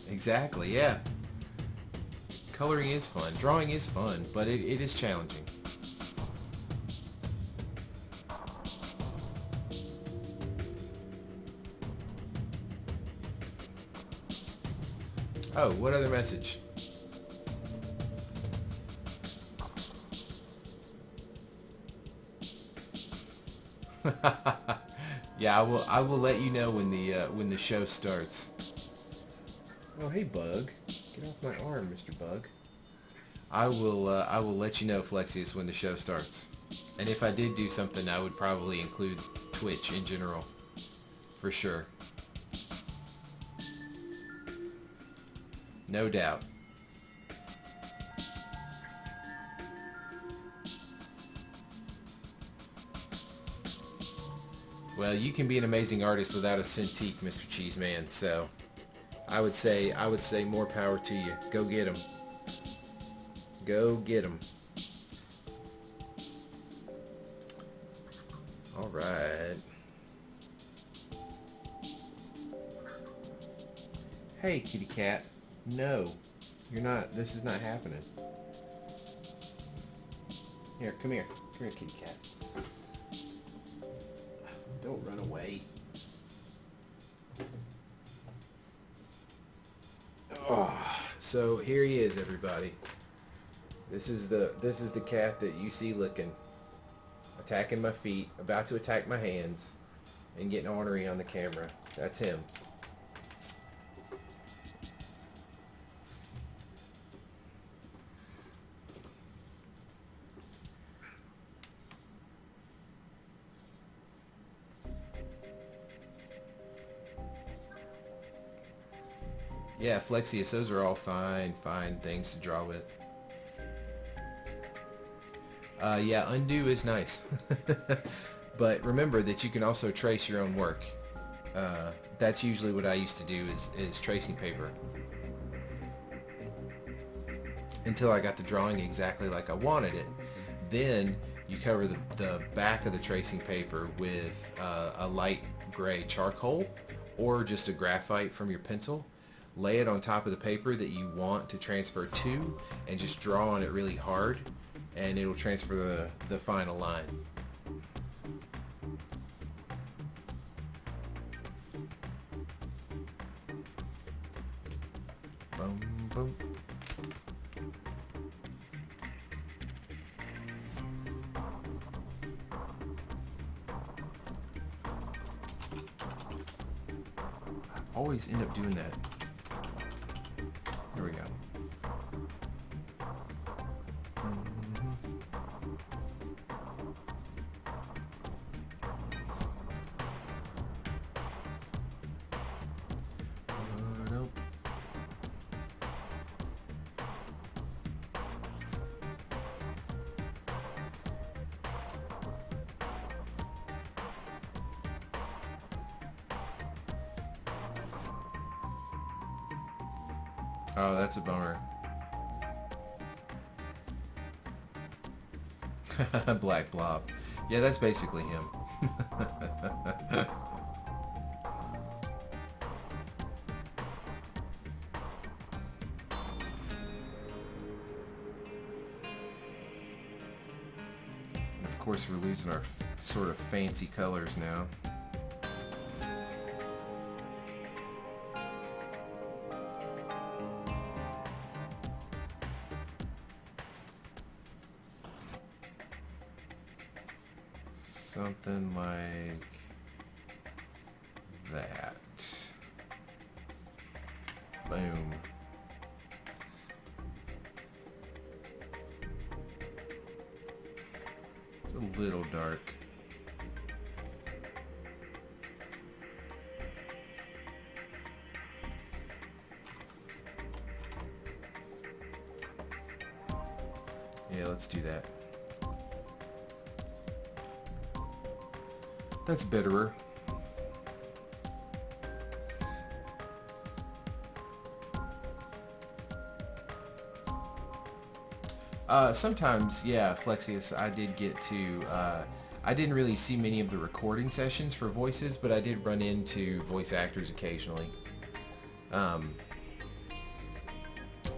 Exactly, yeah. Coloring is fun. Drawing is fun, but it is challenging. Oh, what other message? Yeah, I will let you know when the show starts. Oh, hey, Bug. Get off my arm, Mr. Bug. I will let you know, Flexius, when the show starts. And if I did do something, I would probably include Twitch in general. For sure. No doubt. Well, you can be an amazing artist without a Cintiq, Mr. Cheeseman, so I would say more power to you. Go get 'em. Go get 'em. All right. Hey, kitty cat. No, you're not. This is not happening. Here, come here. Come here, kitty cat. Don't run away. Oh, so here he is, everybody. This is the cat that you see looking, attacking my feet, about to attack my hands, and getting ornery on the camera. That's him. Yeah, Flexius, those are all fine things to draw with. Yeah, undo is nice. But remember that you can also trace your own work. That's usually what I used to do is tracing paper. Until I got the drawing exactly like I wanted it. Then you cover the back of the tracing paper with a light gray charcoal or just a graphite from your pencil. Lay it on top of the paper that you want to transfer to and just draw on it really hard and it'll transfer the final line. Boom, boom. always end up doing that. There we go. Nope. Oh, that's a bummer. Black Blob. Yeah, that's basically him. Of course, we're losing our sort of fancy colors now. Something like that. Boom. It's a little dark. Yeah, let's do that. That's bitterer. Sometimes, yeah, Flexius, I did get to, I didn't really see many of the recording sessions for voices, but I did run into voice actors occasionally.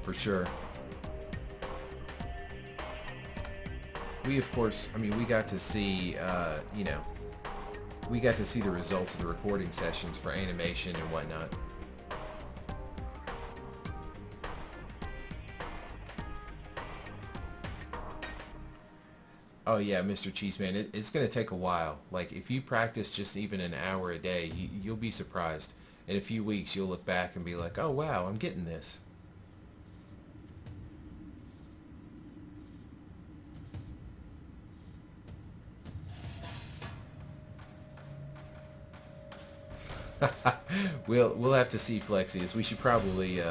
For sure. We, of course, I mean, we got to see, you know, we got to see the results of the recording sessions for animation and whatnot. Oh yeah, Mr. Cheeseman, it's going to take a while. Like, if you practice just even an hour a day, you'll be surprised. In a few weeks, you'll look back and be like, oh wow, I'm getting this. We'll have to see, Flexius. We should probably, you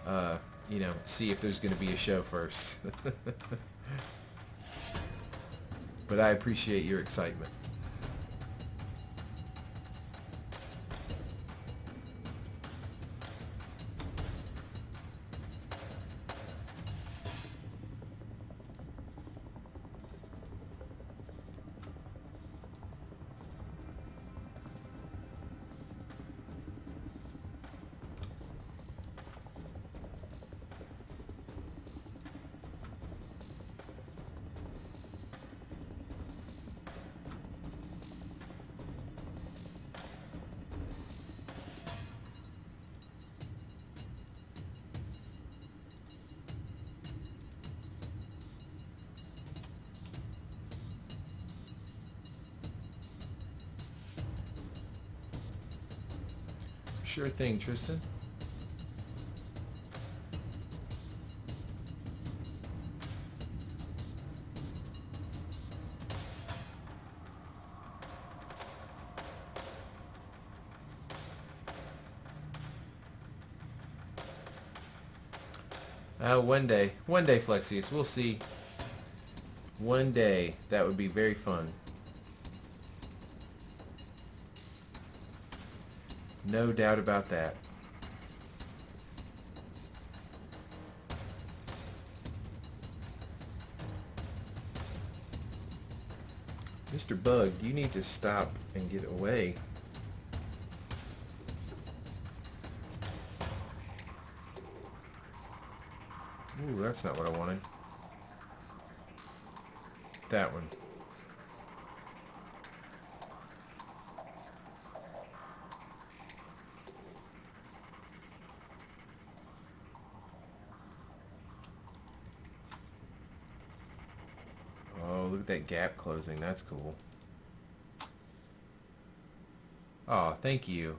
know, see if there's going to be a show first. But I appreciate your excitement. Sure thing, Tristan. One day, Flexius, we'll see. One day, that would be very fun. No doubt about that. Mr. Bug, you need to stop and get away. Ooh, that's not what I wanted. That one. Oh, look at that gap closing. That's cool. Oh, thank you.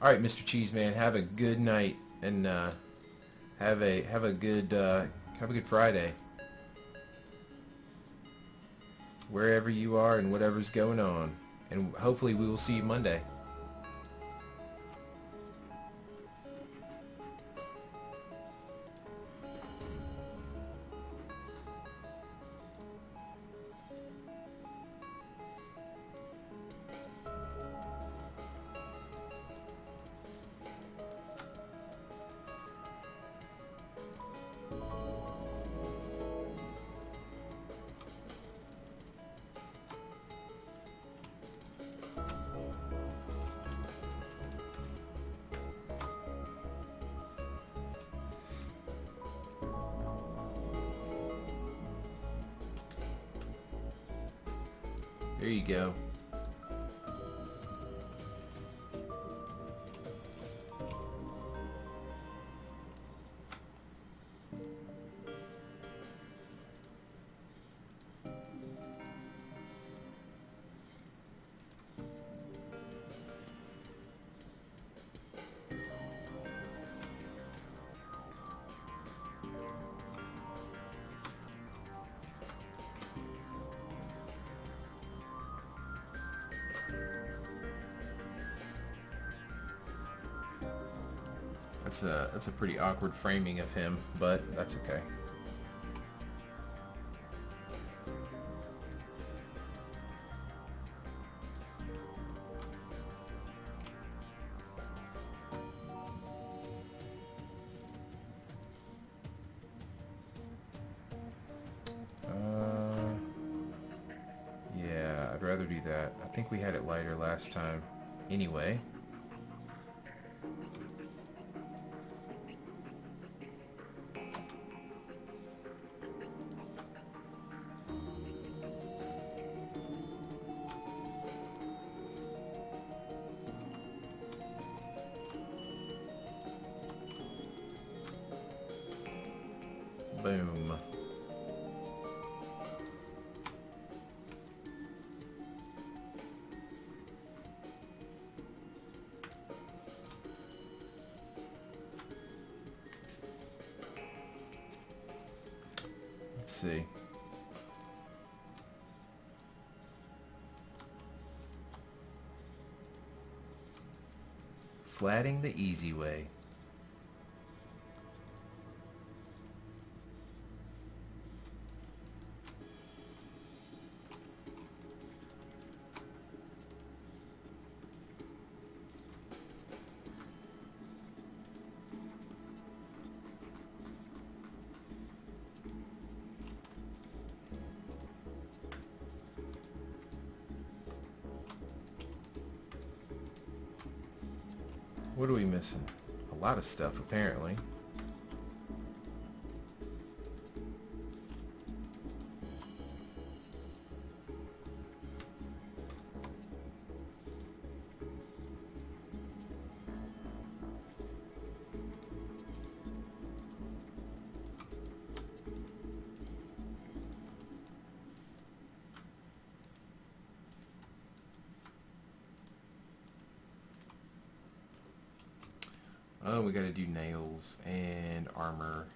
All right, Mr. Cheeseman, have a good night, and have a good Friday, wherever you are and whatever's going on. And hopefully we will see you Monday. There you go. That's a pretty awkward framing of him, but that's okay. Yeah, I'd rather do that. I think we had it lighter last time. Anyway. Boom. Let's see. Flatting the easy way. What are we missing? A lot of stuff, apparently. Oh, we gotta do nails and armor.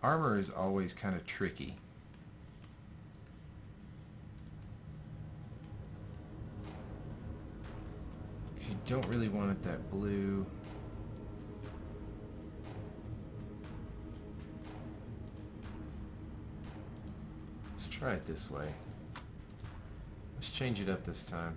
Armor is always kind of tricky. You don't really want it that blue. Let's try it this way. Let's change it up this time.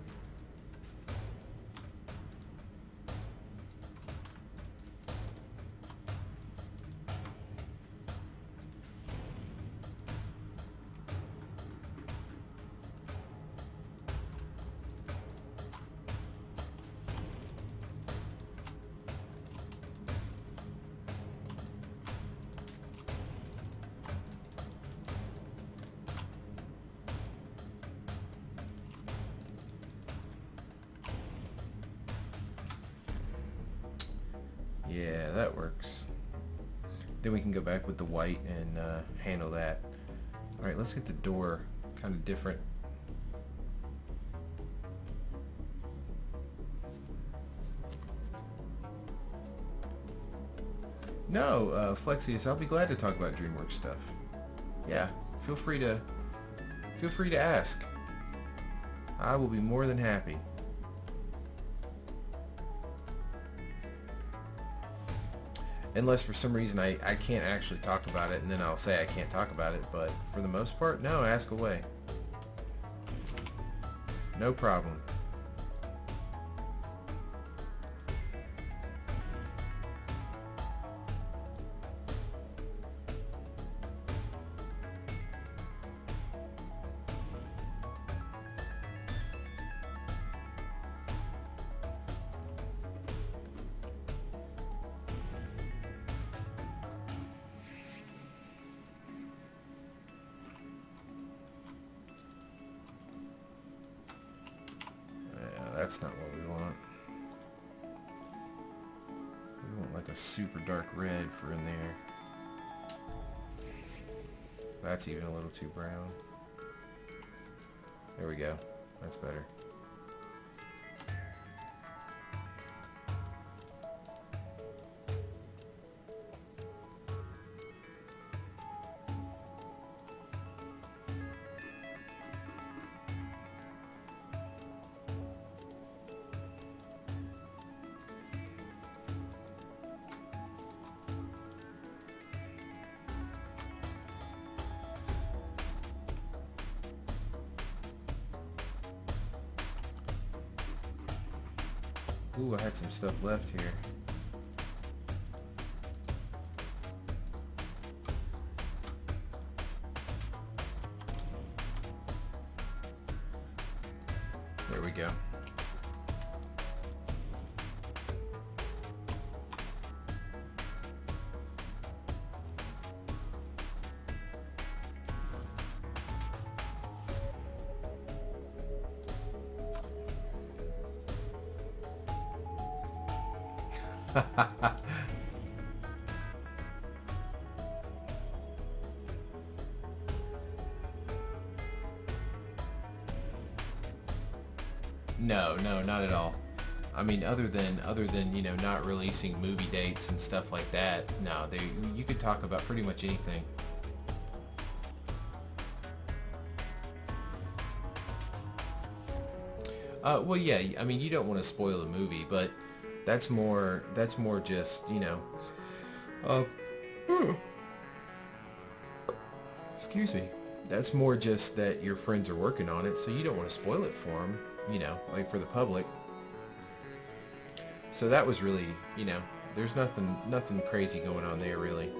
Yeah, that works. Then we can go back with the white and handle that. Alright, let's get the door kind of different. No, Flexius, I'll be glad to talk about DreamWorks stuff. Yeah, feel free to ask. I will be more than happy. Unless for some reason I can't actually talk about it, and then I'll say I can't talk about it, but for the most part, no, ask away. No problem. That's not what we want. We want like a super dark red for in there. That's even a little too brown. There we go. That's better. Ooh, I had some stuff left here. There we go. No, not at all. I mean, other than you know, not releasing movie dates and stuff like that. No, you could talk about pretty much anything. Well, yeah. I mean, you don't want to spoil a movie, but that's more just, you know. Excuse me. That's more just that your friends are working on it, so you don't want to spoil it for them. You know, like for the public. So that was really, you know, there's nothing crazy going on there, really.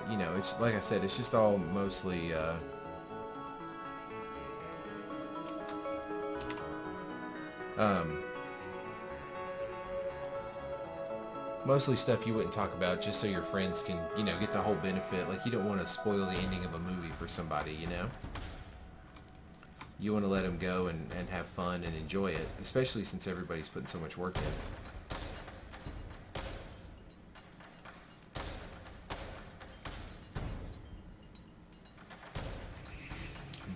You know, it's like I said, it's just all mostly mostly stuff you wouldn't talk about, just so your friends can, you know, get the whole benefit. Like, you don't want to spoil the ending of a movie for somebody, you know? You want to let them go and have fun and enjoy it, especially since everybody's putting so much work in.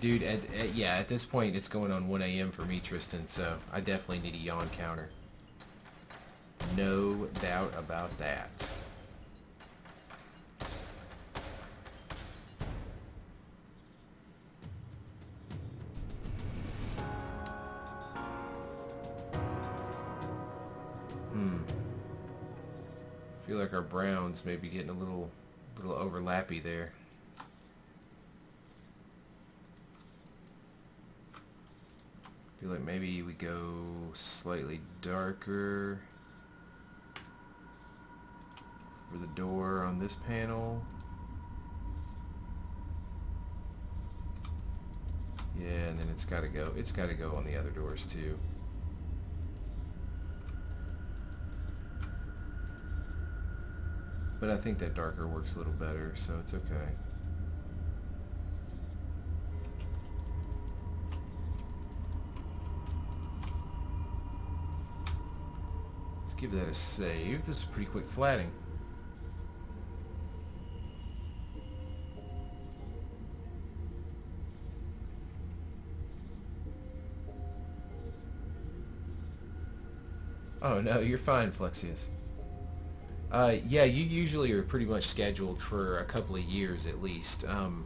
Dude, at this point, it's going on 1 a.m. for me, Tristan, so I definitely need a yawn counter. No doubt about that. I feel like our browns may be getting a little overlappy there. I feel like maybe we go slightly darker for the door on this panel. Yeah, and then it's got to go on the other doors too. But I think that darker works a little better, so it's okay. Let's give that a save. This is pretty quick flatting. Oh no, you're fine, Flexius. Yeah, you usually are pretty much scheduled for a couple of years at least. And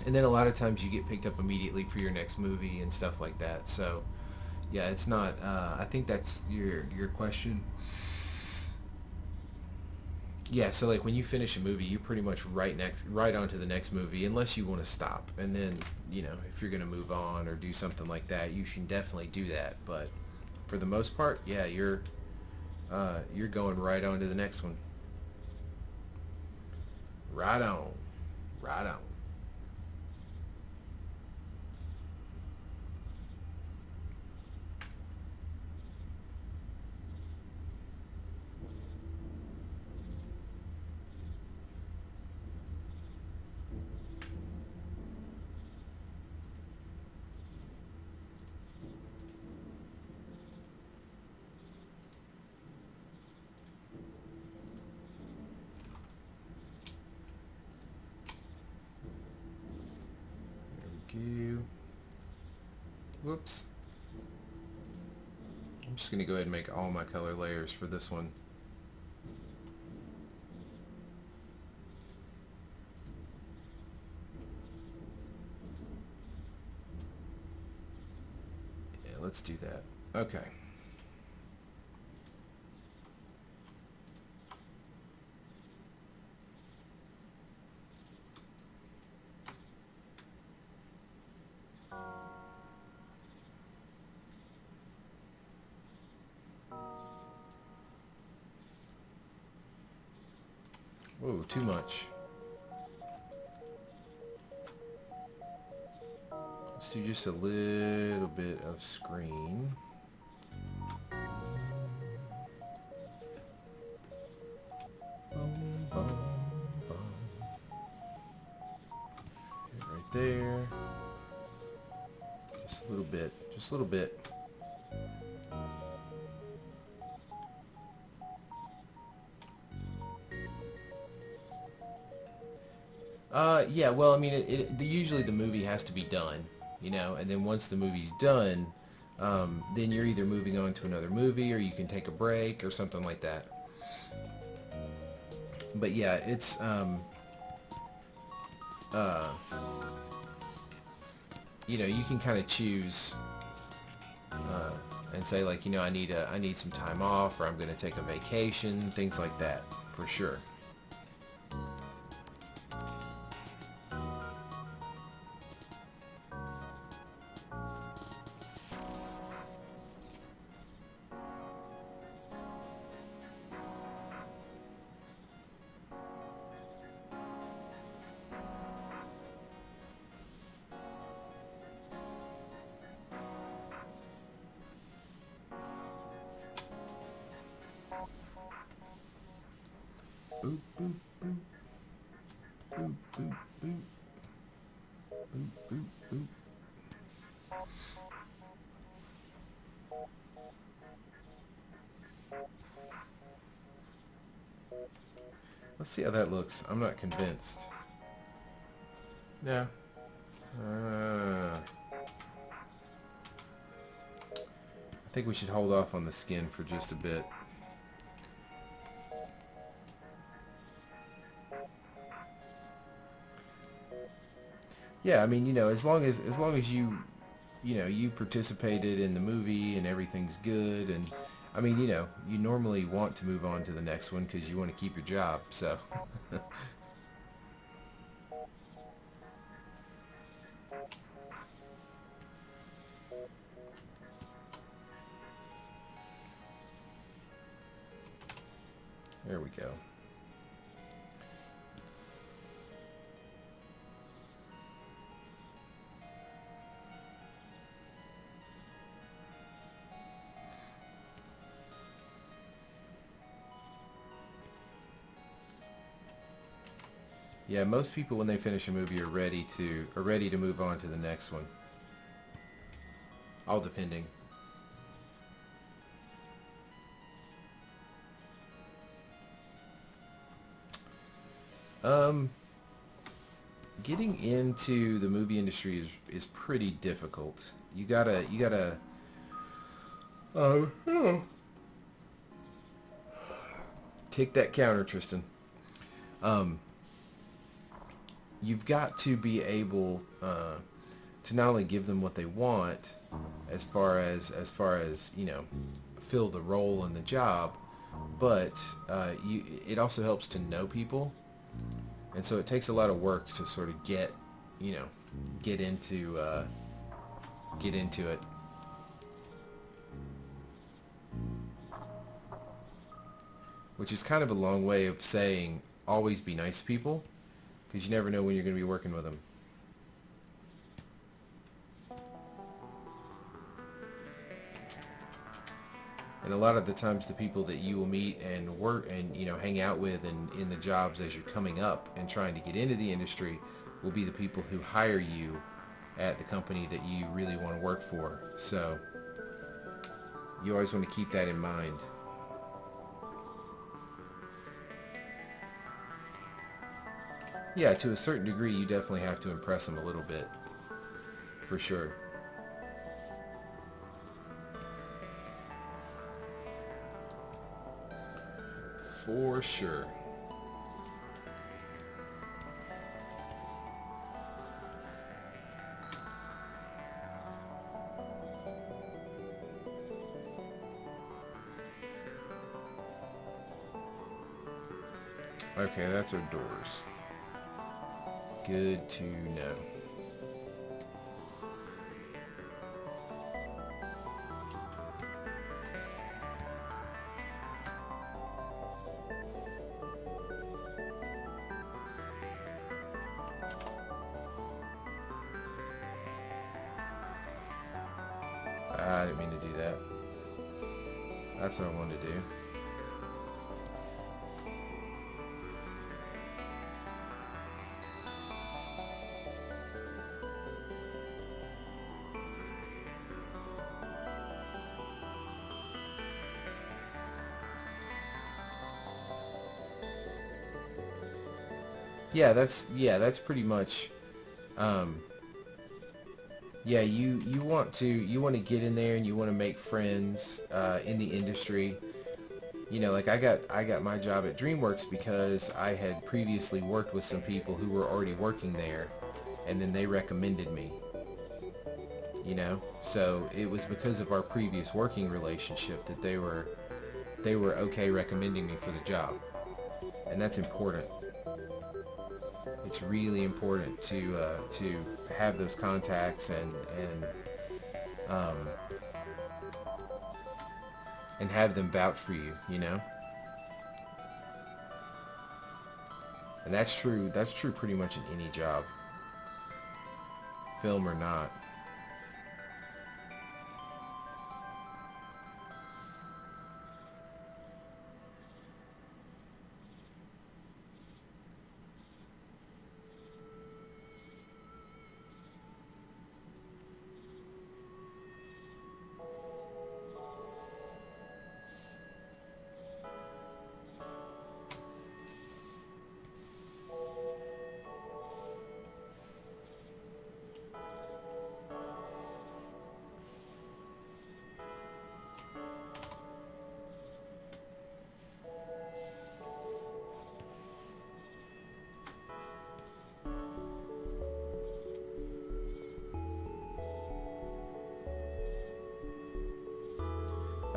then a lot of times you get picked up immediately for your next movie and stuff like that. So, yeah, it's not. I think that's your question. Yeah, so like when you finish a movie, you're pretty much right on to the next movie, unless you want to stop. And then, if you're gonna move on or do something like that, you can definitely do that. But for the most part, yeah, you're going right on to the next one. Right on, right on. There we go. Whoops. I'm just gonna go ahead and make all my color layers for this one. Yeah, let's do that. Okay. Whoa, too much. Let's do just a little bit of screen. Boom, boom, boom. Right there. Just a little bit. Just a little bit. Yeah, well, I mean, usually the movie has to be done, and then once the movie's done, then you're either moving on to another movie or you can take a break or something like that. But yeah, it's, you can kind of choose, and say like, I need some time off, or I'm going to take a vacation, things like that, for sure. Boop, boop, boop. Boop, boop, boop. Boop, boop, boop. Let's see how that looks. I'm not convinced. No. I think we should hold off on the skin for just a bit. Yeah, I mean, as long as you participated in the movie and everything's good, and I mean, you normally want to move on to the next one because you want to keep your job, so. There we go. Yeah, most people when they finish a movie are ready to move on to the next one. All depending. Um, Getting into the movie industry is pretty difficult. You gotta. Oh, Take that counter, Tristan. You've got to be able to not only give them what they want, as far as fill the role and the job, but it also helps to know people, and so it takes a lot of work to sort of get into it. Which is kind of a long way of saying always be nice to people, because you never know when you're going to be working with them. And a lot of the times the people that you will meet and work and hang out with and in the jobs as you're coming up and trying to get into the industry will be the people who hire you at the company that you really want to work for. So you always want to keep that in mind. Yeah, to a certain degree, you definitely have to impress them a little bit, for sure. For sure. Okay, that's our doors. Good to know. I didn't mean to do that. That's what I wanted to do. Yeah, that's pretty much. Yeah, you want to get in there and you want to make friends in the industry. Like I got my job at DreamWorks because I had previously worked with some people who were already working there, and then they recommended me. So it was because of our previous working relationship that they were okay recommending me for the job, and that's important. It's really important to have those contacts and have them vouch for you, And that's true. That's true pretty much in any job, film or not.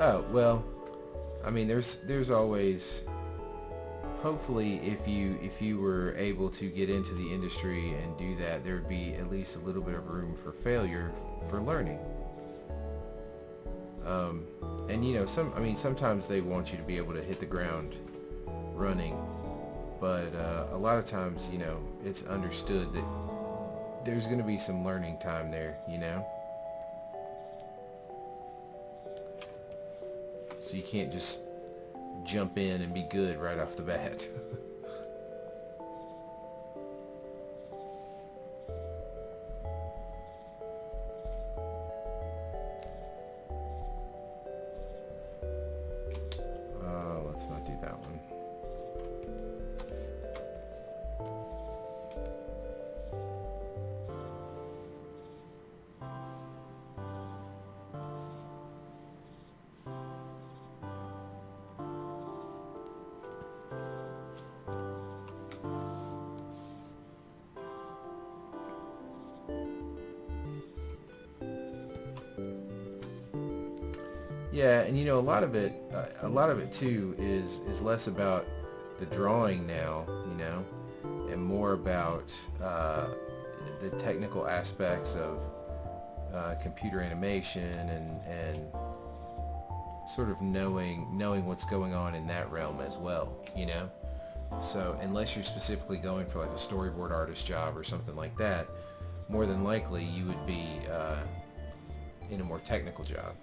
Oh, well, I mean, there's always, hopefully, if you were able to get into the industry and do that, there would be at least a little bit of room for failure for learning. And sometimes they want you to be able to hit the ground running, but a lot of times, it's understood that there's going to be some learning time there, So you can't just jump in and be good right off the bat. Let's not do that one. Yeah, and you know, a lot of it too is less about the drawing now, you know, and more about the technical aspects of computer animation and sort of knowing what's going on in that realm as well, you know. So unless you're specifically going for like a storyboard artist job or something like that, more than likely you would be in a more technical job.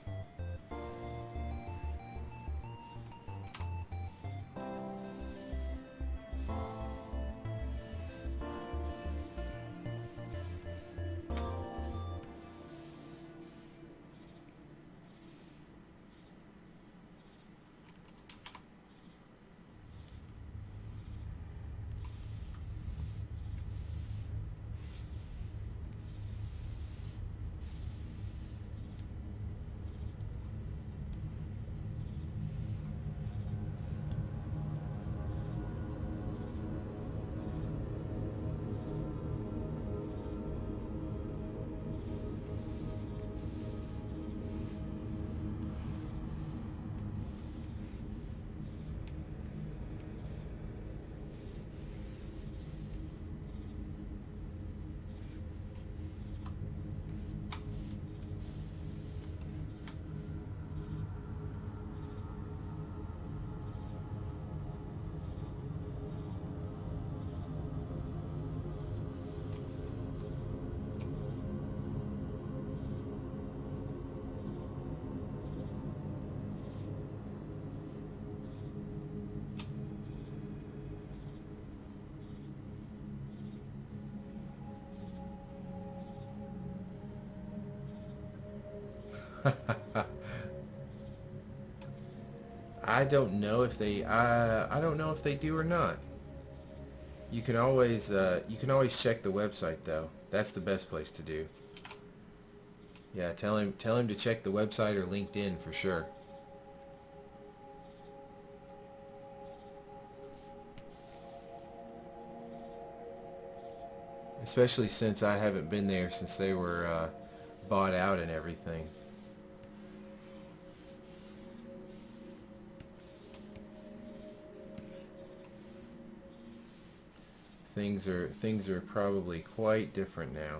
I don't know if they I don't know if they do or not. You can always check the website though. That's the best place to do. Yeah, tell him to check the website or LinkedIn for sure. Especially since I haven't been there since they were bought out and everything. Things are probably quite different now.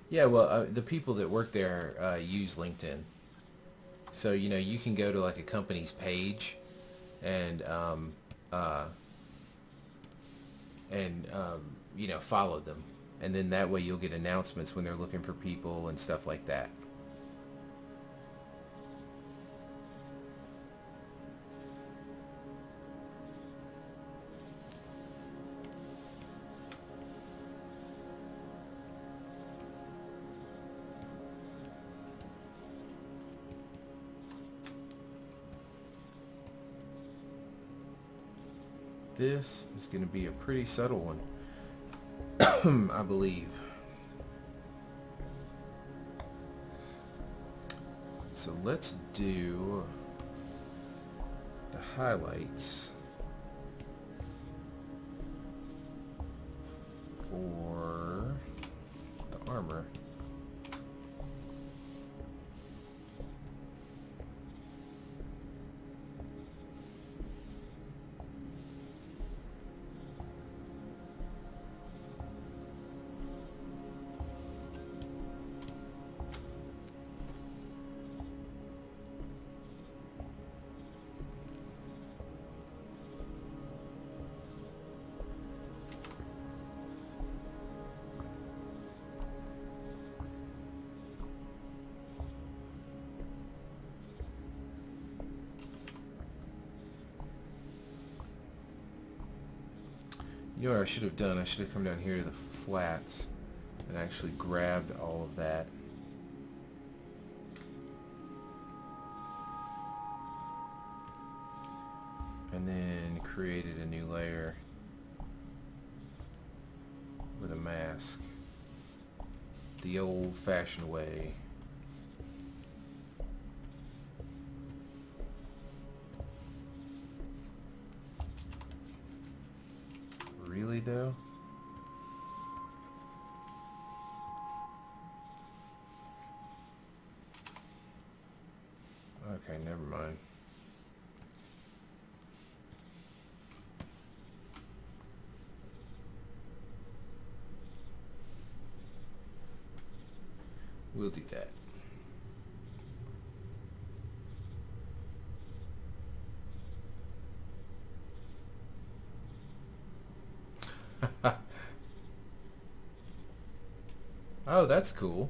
Yeah, well, the people that work there use LinkedIn, so you know you can go to like a company's page and uh, you know follow them, and then that way you'll get announcements when they're looking for people and stuff like that. This is going to be a pretty subtle one, I believe. So let's do the highlights for the armor. You know what I should have done? I should have come down here to the flats and actually grabbed all of that. And then created a new layer with a mask. The old-fashioned way. Really though? Okay, never mind. We'll do that. Oh, that's cool.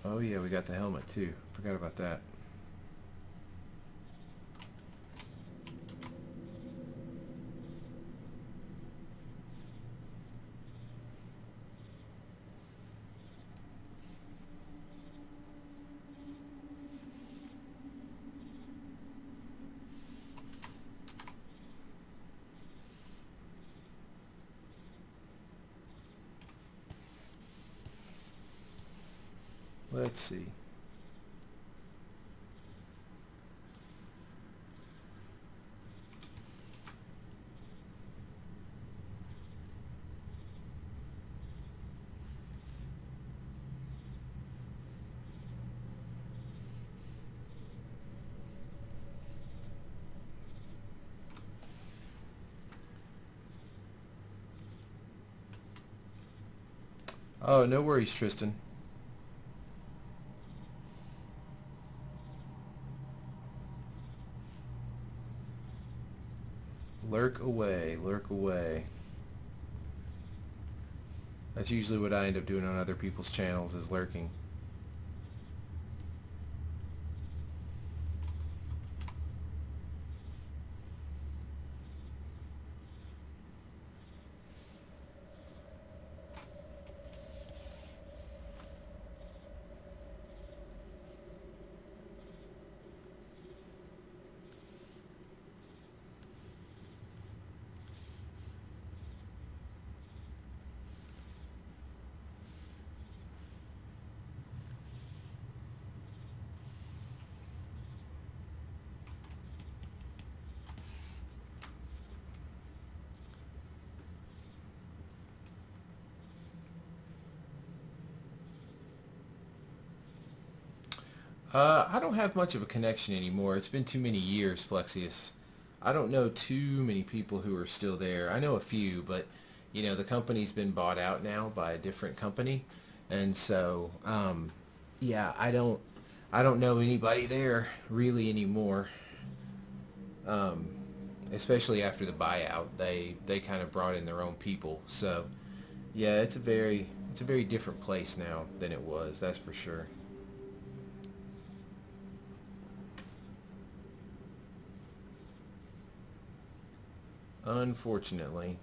Oh yeah, we got the helmet too. Forgot about that. Let's see. Oh, no worries, Tristan. Lurk away, lurk away. That's usually what I end up doing on other people's channels, is lurking. I don't have much of a connection anymore. It's been too many years, Flexius. I don't know too many people who are still there. I know a few, but you know, the company's been bought out now by a different company, and so yeah, I don't know anybody there really anymore. Um, Especially after the buyout, they kind of brought in their own people. So yeah, it's a very different place now than it was. That's for sure. Unfortunately.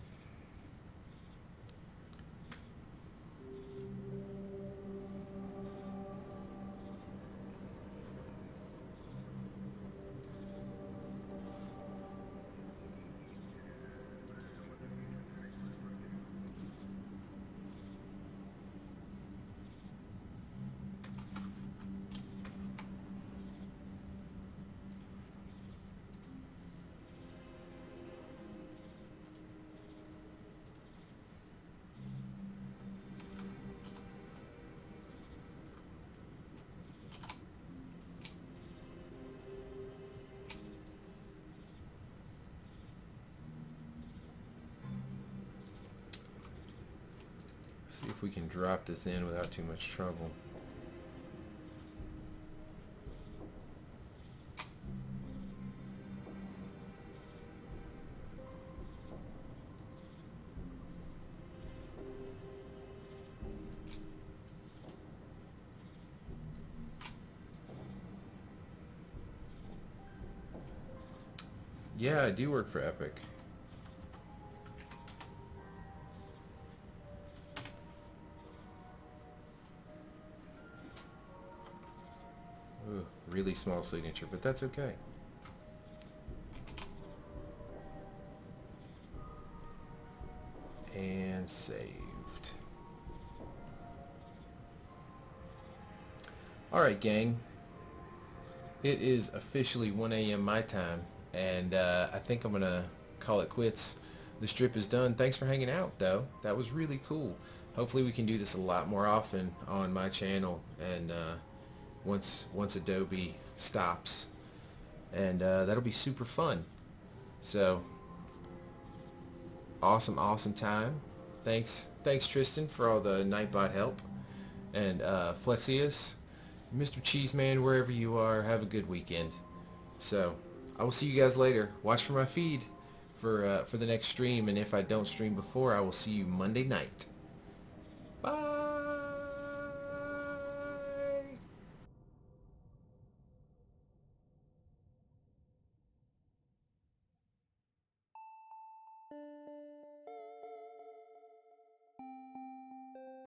See if we can drop this in without too much trouble. Yeah, I do work for Epic. really small signature, but that's okay. And saved. Alright, gang. It is officially 1 a.m. my time, and I think I'm going to call it quits. The strip is done. Thanks for hanging out, though. That was really cool. Hopefully we can do this a lot more often on my channel, and once Adobe stops, and that'll be super fun. So, awesome time. Thanks Tristan for all the Nightbot help, and Flexius, Mr. Cheeseman, wherever you are, have a good weekend. So, I will see you guys later. Watch for my feed for the next stream, and if I don't stream before, I will see you Monday night. Bye!